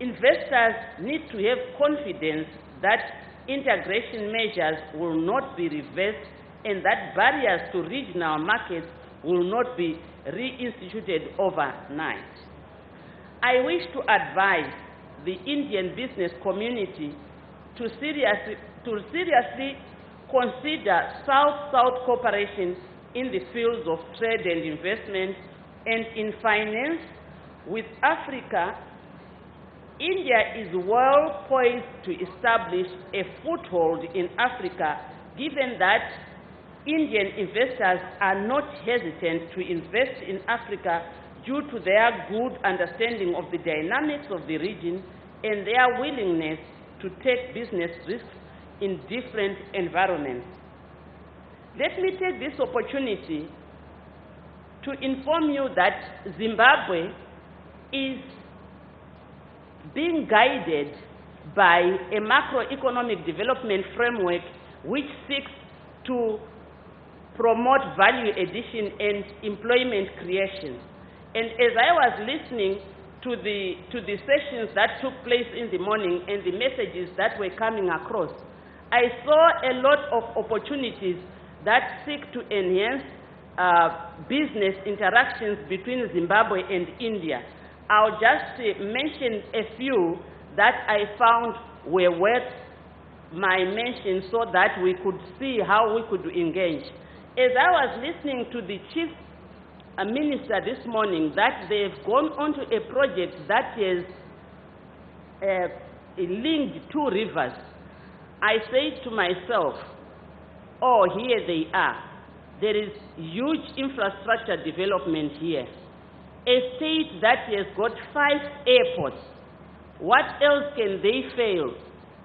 Investors need to have confidence that integration measures will not be reversed and that barriers to regional markets will not be reinstituted overnight. I wish to advise the Indian business community to seriously consider South-South cooperation in the fields of trade and investment and in finance. With Africa, India is well poised to establish a foothold in Africa, given that Indian investors are not hesitant to invest in Africa due to their good understanding of the dynamics of the region and their willingness to take business risks in different environments. Let me take this opportunity to inform you that Zimbabwe is being guided by a macroeconomic development framework which seeks to promote value addition and employment creation. And as I was listening to the sessions that took place in the morning and the messages that were coming across, I saw a lot of opportunities that seek to enhance business interactions between Zimbabwe and India. I'll just mention a few that I found were worth my mention so that we could see how we could engage. As I was listening to the Chief Minister this morning, that they've gone onto a project that is linked two rivers, I say to myself, oh, here they are. There is huge infrastructure development here. A state that has got 5 airports. What else can they fail?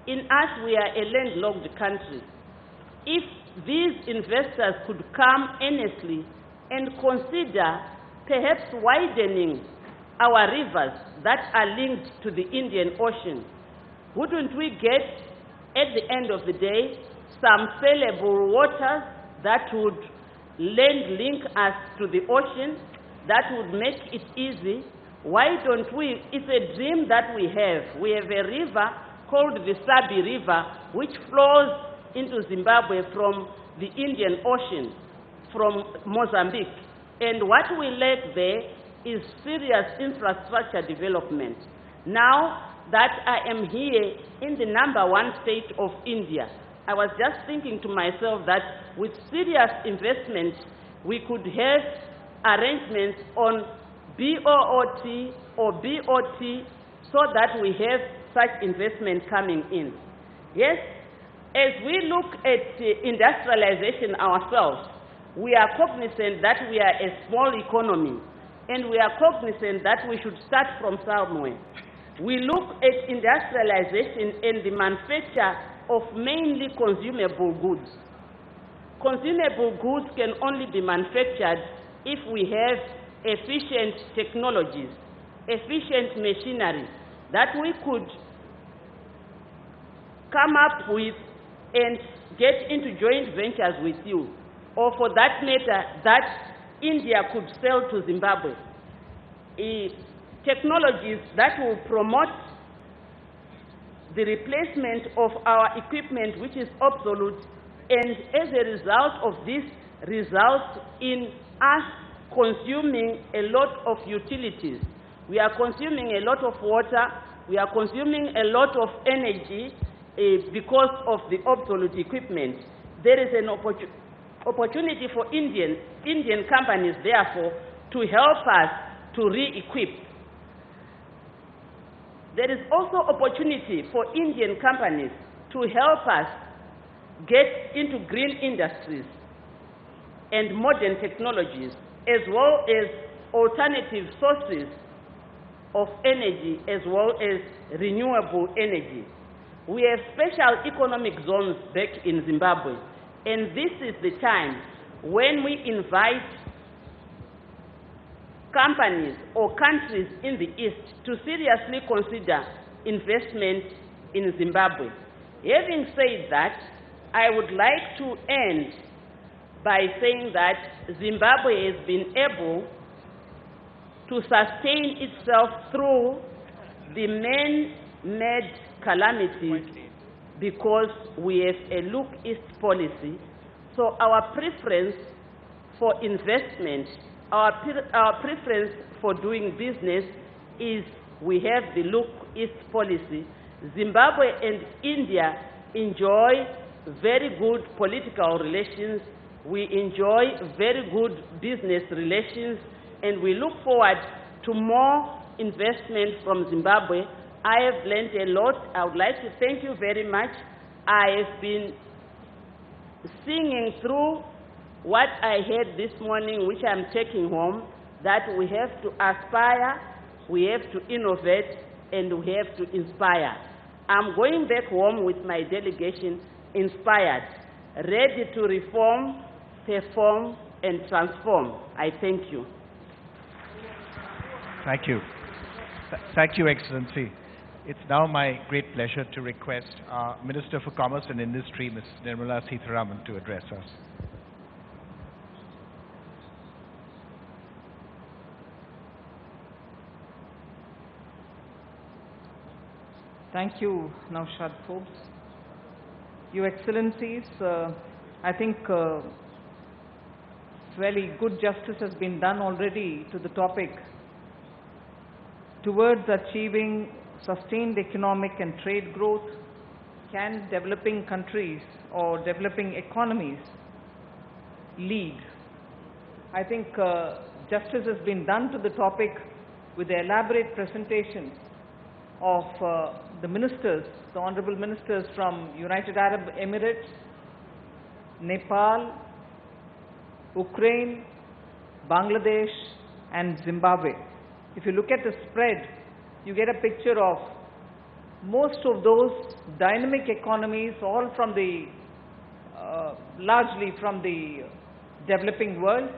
In us, we are a landlocked country. if these investors could come earnestly and consider perhaps widening our rivers that are linked to the Indian Ocean, wouldn't we get, at the end of the day, some sellable waters that would link us to the ocean, that would make it easy? Why don't we? It's a dream that we have. We have a river called the Sabi River, which flows into Zimbabwe from the Indian Ocean, from Mozambique. And what we lack there is serious infrastructure development. Now that I am here in the #1 state of India, I was just thinking to myself that with serious investment, we could have arrangements on BOOT or BOT so that we have such investment coming in. Yes, as we look at industrialization ourselves, we are cognizant that we are a small economy, and we are cognizant that we should start from somewhere. We look at industrialization and the manufacture of mainly consumable goods. Consumable goods can only be manufactured if we have efficient technologies, efficient machinery that we could come up with and get into joint ventures with you, or for that matter, that India could sell to Zimbabwe. Technologies that will promote the replacement of our equipment which is obsolete, and as a result of this results in us consuming a lot of utilities. We are consuming a lot of water, we are consuming a lot of energy because of the obsolete equipment. There is an opportunity for Indian companies, therefore, to help us to re-equip. There is also opportunity for Indian companies to help us get into green industries and modern technologies, as well as alternative sources of energy, as well as renewable energy. We have special economic zones back in Zimbabwe, and this is the time when we invite companies or countries in the East to seriously consider investment in Zimbabwe. Having said that, I would like to end by saying that Zimbabwe has been able to sustain itself through the man-made calamities because we have a look east policy. So our preference for investment, our preference for doing business is we have the look east policy. Zimbabwe and India enjoy very good political relations. We enjoy very good business relations, and we look forward to more investment from Zimbabwe. I have learned a lot. I would like to thank you very much. I have been singing through what I heard this morning, which I'm taking home, that we have to aspire, we have to innovate, and we have to inspire. I'm going back home with my delegation inspired, ready to reform, perform, and transform. I thank you. Thank you. Thank you, Excellency. It's now my great pleasure to request our Minister for Commerce and Industry, Ms. Nirmala Sitharaman, to address us. Thank you, Naushad Forbes. Your Excellencies, I think fairly good justice has been done already to the topic towards achieving sustained economic and trade growth. Can developing countries or developing economies lead? I think justice has been done to the topic with the elaborate presentations of the ministers, the honorable ministers from United Arab Emirates, Nepal, Ukraine, Bangladesh, and Zimbabwe. If you look at the spread, you get a picture of most of those dynamic economies, all from the largely from the developing world,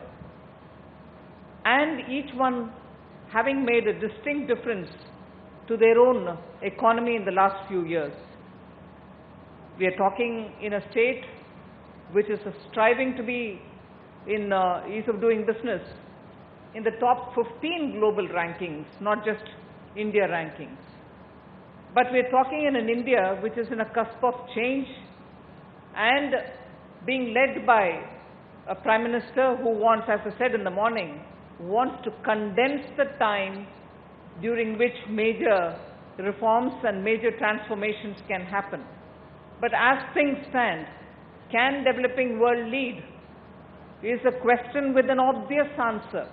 and each one having made a distinct difference to their own economy in the last few years. We are talking in a state which is striving to be in ease of doing business in the top 15 global rankings, not just India rankings. But we are talking in an India which is in a cusp of change and being led by a Prime Minister who wants, as I said in the morning, wants to condense the time during which major reforms and major transformations can happen. But as things stand, can developing world lead? Is a question with an obvious answer.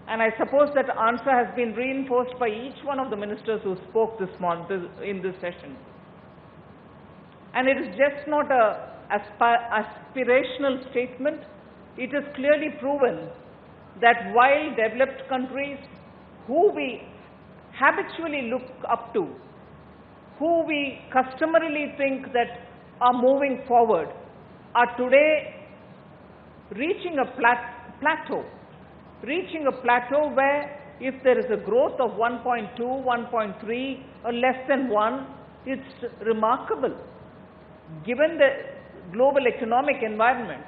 And I suppose that answer has been reinforced by each one of the ministers who spoke this morning in this session. And it is just not a aspirational statement. It is clearly proven that while developed countries who we habitually look up to, who we customarily think that are moving forward, are today reaching a plateau where if there is a growth of 1.2, 1.3 or less than 1, it's remarkable. Given the global economic environment,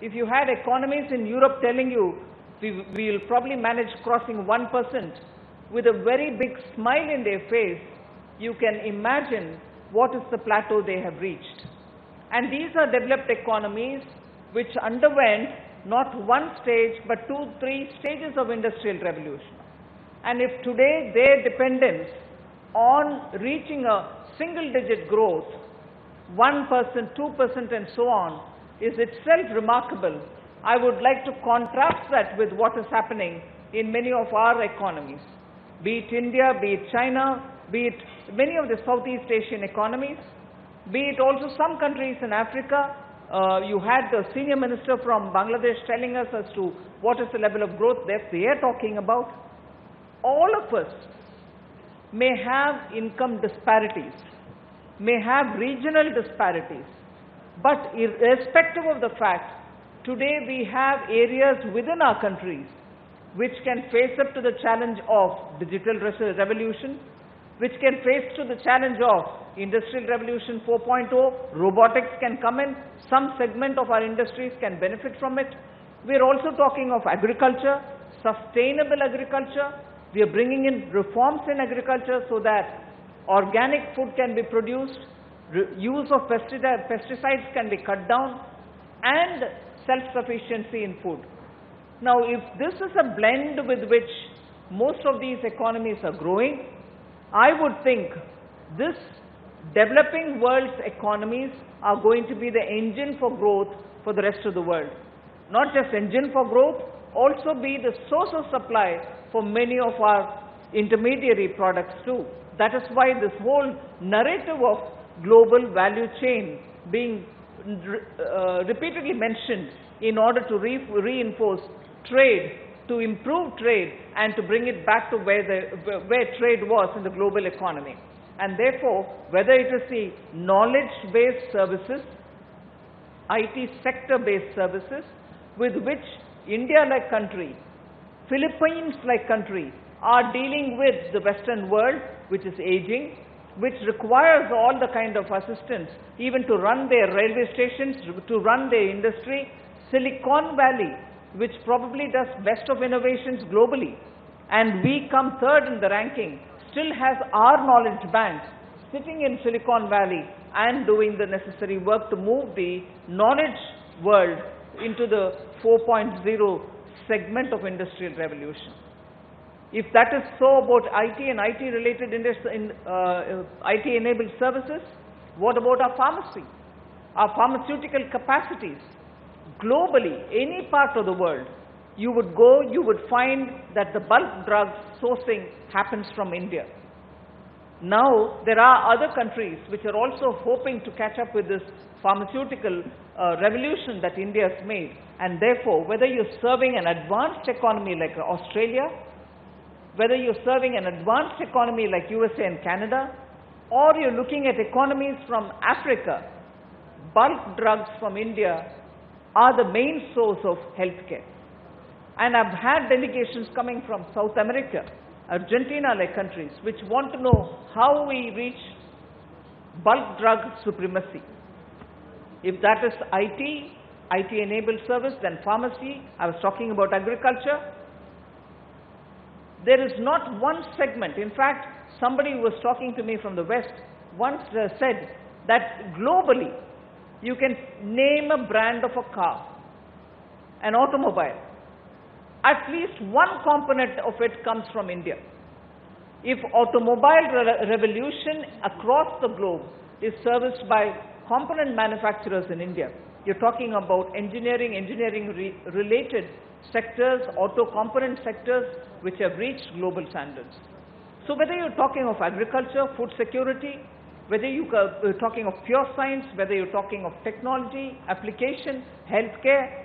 if you had economies in Europe telling you we will probably manage crossing 1% with a very big smile in their face, you can imagine what is the plateau they have reached. And these are developed economies which underwent not one stage but 2, 3 stages of industrial revolution. And if today their dependence on reaching a single-digit growth, 1%, 2% and so on, is itself remarkable, I would like to contrast that with what is happening in many of our economies, be it India, be it China, be it many of the Southeast Asian economies, be it also some countries in Africa. You had the senior minister from Bangladesh telling us as to what is the level of growth that they are talking about. All of us may have income disparities, may have regional disparities, but irrespective of the fact, today we have areas within our countries which can face up to the challenge of digital revolution, which can face to the challenge of Industrial Revolution 4.0, robotics can come in, some segment of our industries can benefit from it. We are also talking of agriculture, sustainable agriculture. We are bringing in reforms in agriculture so that organic food can be produced, use of pesticides can be cut down, and self-sufficiency in food. Now, if this is a blend with which most of these economies are growing, I would think this developing world's economies are going to be the engine for growth for the rest of the world. Not just engine for growth, also be the source of supply for many of our intermediary products too. That is why this whole narrative of global value chain being repeatedly mentioned in order to reinforce trade, to improve trade and to bring it back to where trade was in the global economy. And therefore, whether it is the knowledge-based services, IT sector-based services, with which India-like country, Philippines-like country are dealing with the Western world, which is aging, which requires all the kind of assistance, even to run their railway stations, to run their industry. Silicon Valley, which probably does best of innovations globally, and we come third in the ranking, still has our knowledge bank sitting in Silicon Valley and doing the necessary work to move the knowledge world into the 4.0 segment of industrial revolution. If that is so about IT and IT-related IT-enabled services, what about our pharmacy, our pharmaceutical capacities? Globally, any part of the world, you would go, you would find that the bulk drug sourcing happens from India. Now, there are other countries which are also hoping to catch up with this pharmaceutical revolution that India has made. And therefore, whether you're serving an advanced economy like Australia, whether you're serving an advanced economy like USA and Canada, or you're looking at economies from Africa, bulk drugs from India are the main source of healthcare. And I've had delegations coming from South America, Argentina-like countries, which want to know how we reach bulk drug supremacy. If that is IT-enabled service, then pharmacy. I was talking about agriculture. There is not one segment. In fact, somebody who was talking to me from the West once said that globally, you can name a brand of a car, an automobile. At least one component of it comes from India. If automobile revolution across the globe is serviced by component manufacturers in India, you're talking about engineering-related sectors, auto component sectors, which have reached global standards. So whether you're talking of agriculture, food security, whether you're talking of pure science, whether you're talking of technology, application, healthcare,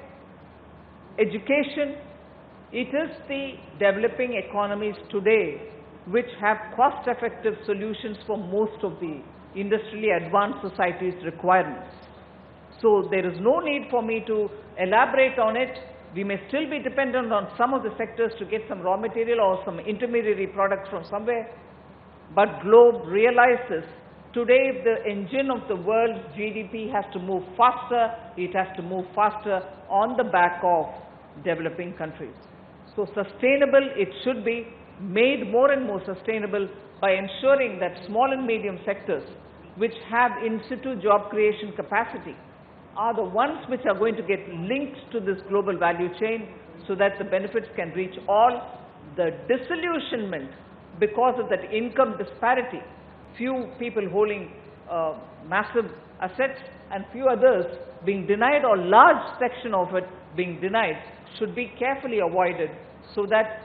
education, it is the developing economies today which have cost-effective solutions for most of the industrially advanced societies' requirements. So there is no need for me to elaborate on it. We may still be dependent on some of the sectors to get some raw material or some intermediary products from somewhere. But globe realizes today if the engine of the world's GDP has to move faster, it has to move faster on the back of developing countries. So sustainable, it should be made more and more sustainable by ensuring that small and medium sectors which have in situ job creation capacity are the ones which are going to get linked to this global value chain so that the benefits can reach all. The disillusionment because of that income disparity, few people holding massive assets and few others being denied, or large section of it being denied, should be carefully avoided so that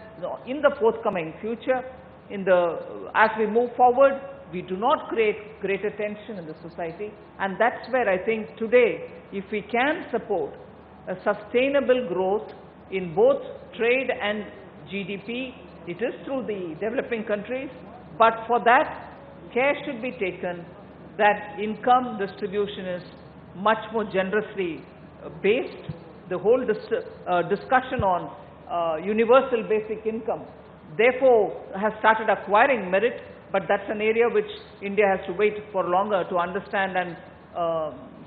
in the forthcoming future, as we move forward, we do not create greater tension in the society. And that's where I think today, if we can support a sustainable growth in both trade and GDP, it is through the developing countries, but for that, care should be taken that income distribution is much more generously based. The whole discussion on universal basic income, therefore, has started acquiring merit, but that's an area which India has to wait for longer to understand and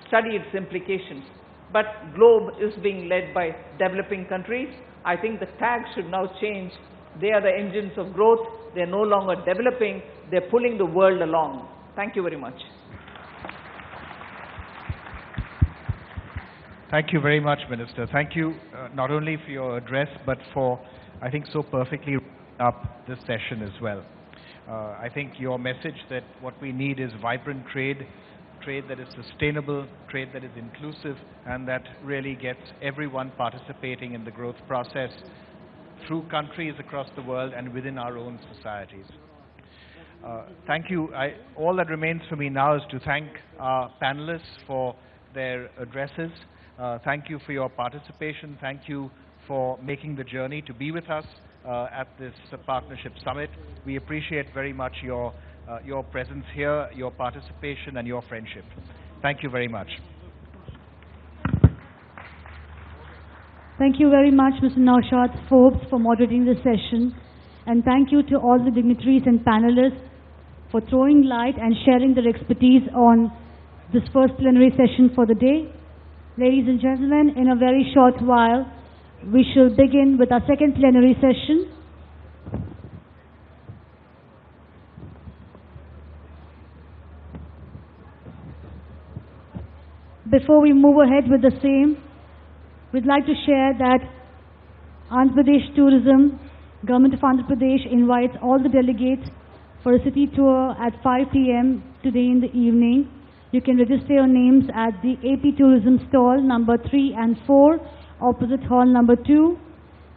study its implications. But globe is being led by developing countries. I think the tag should now change. They are the engines of growth. They're no longer developing. They're pulling the world along. Thank you very much. Thank you very much, Minister. Thank you not only for your address, but for, I think, so perfectly wrapping up this session as well. I think your message that what we need is vibrant trade, trade that is sustainable, trade that is inclusive, and that really gets everyone participating in the growth process through countries across the world and within our own societies. Thank you. All that remains for me now is to thank our panelists for their addresses. Thank you for your participation. Thank you for making the journey to be with us at this Partnership Summit. We appreciate very much your presence here, your participation, and your friendship. Thank you very much. Thank you very much, Mr. Naushad Forbes, for moderating the session. And thank you to all the dignitaries and panelists for throwing light and sharing their expertise on this first plenary session for the day. Ladies and gentlemen, in a very short while, we shall begin with our second plenary session. Before we move ahead with the same, we'd like to share that Andhra Pradesh Tourism, Government of Andhra Pradesh invites all the delegates for a city tour at 5 p.m. today in the evening. You can register your names at the AP Tourism stall number 3 and 4, opposite hall number 2.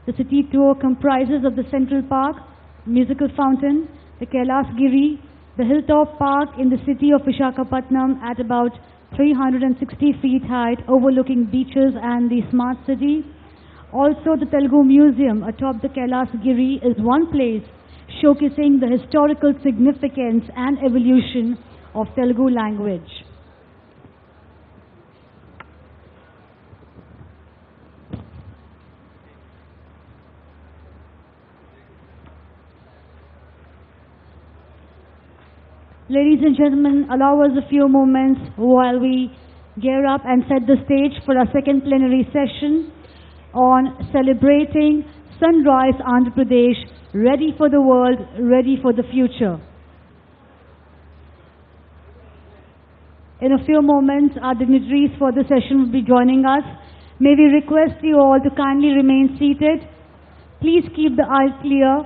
The city tour comprises of the Central Park, musical fountain, the Kailas Giri, the Hilltop Park in the city of Visakhapatnam at about 360 feet height, overlooking beaches and the smart city. Also, the Telugu Museum atop the Kailas Giri is one place showcasing the historical significance and evolution of Telugu language. Ladies and gentlemen, allow us a few moments while we gear up and set the stage for our second plenary session on celebrating Sunrise Andhra Pradesh, ready for the world, ready for the future. In a few moments, our dignitaries for the session will be joining us. May we request you all to kindly remain seated. Please keep the aisle clear.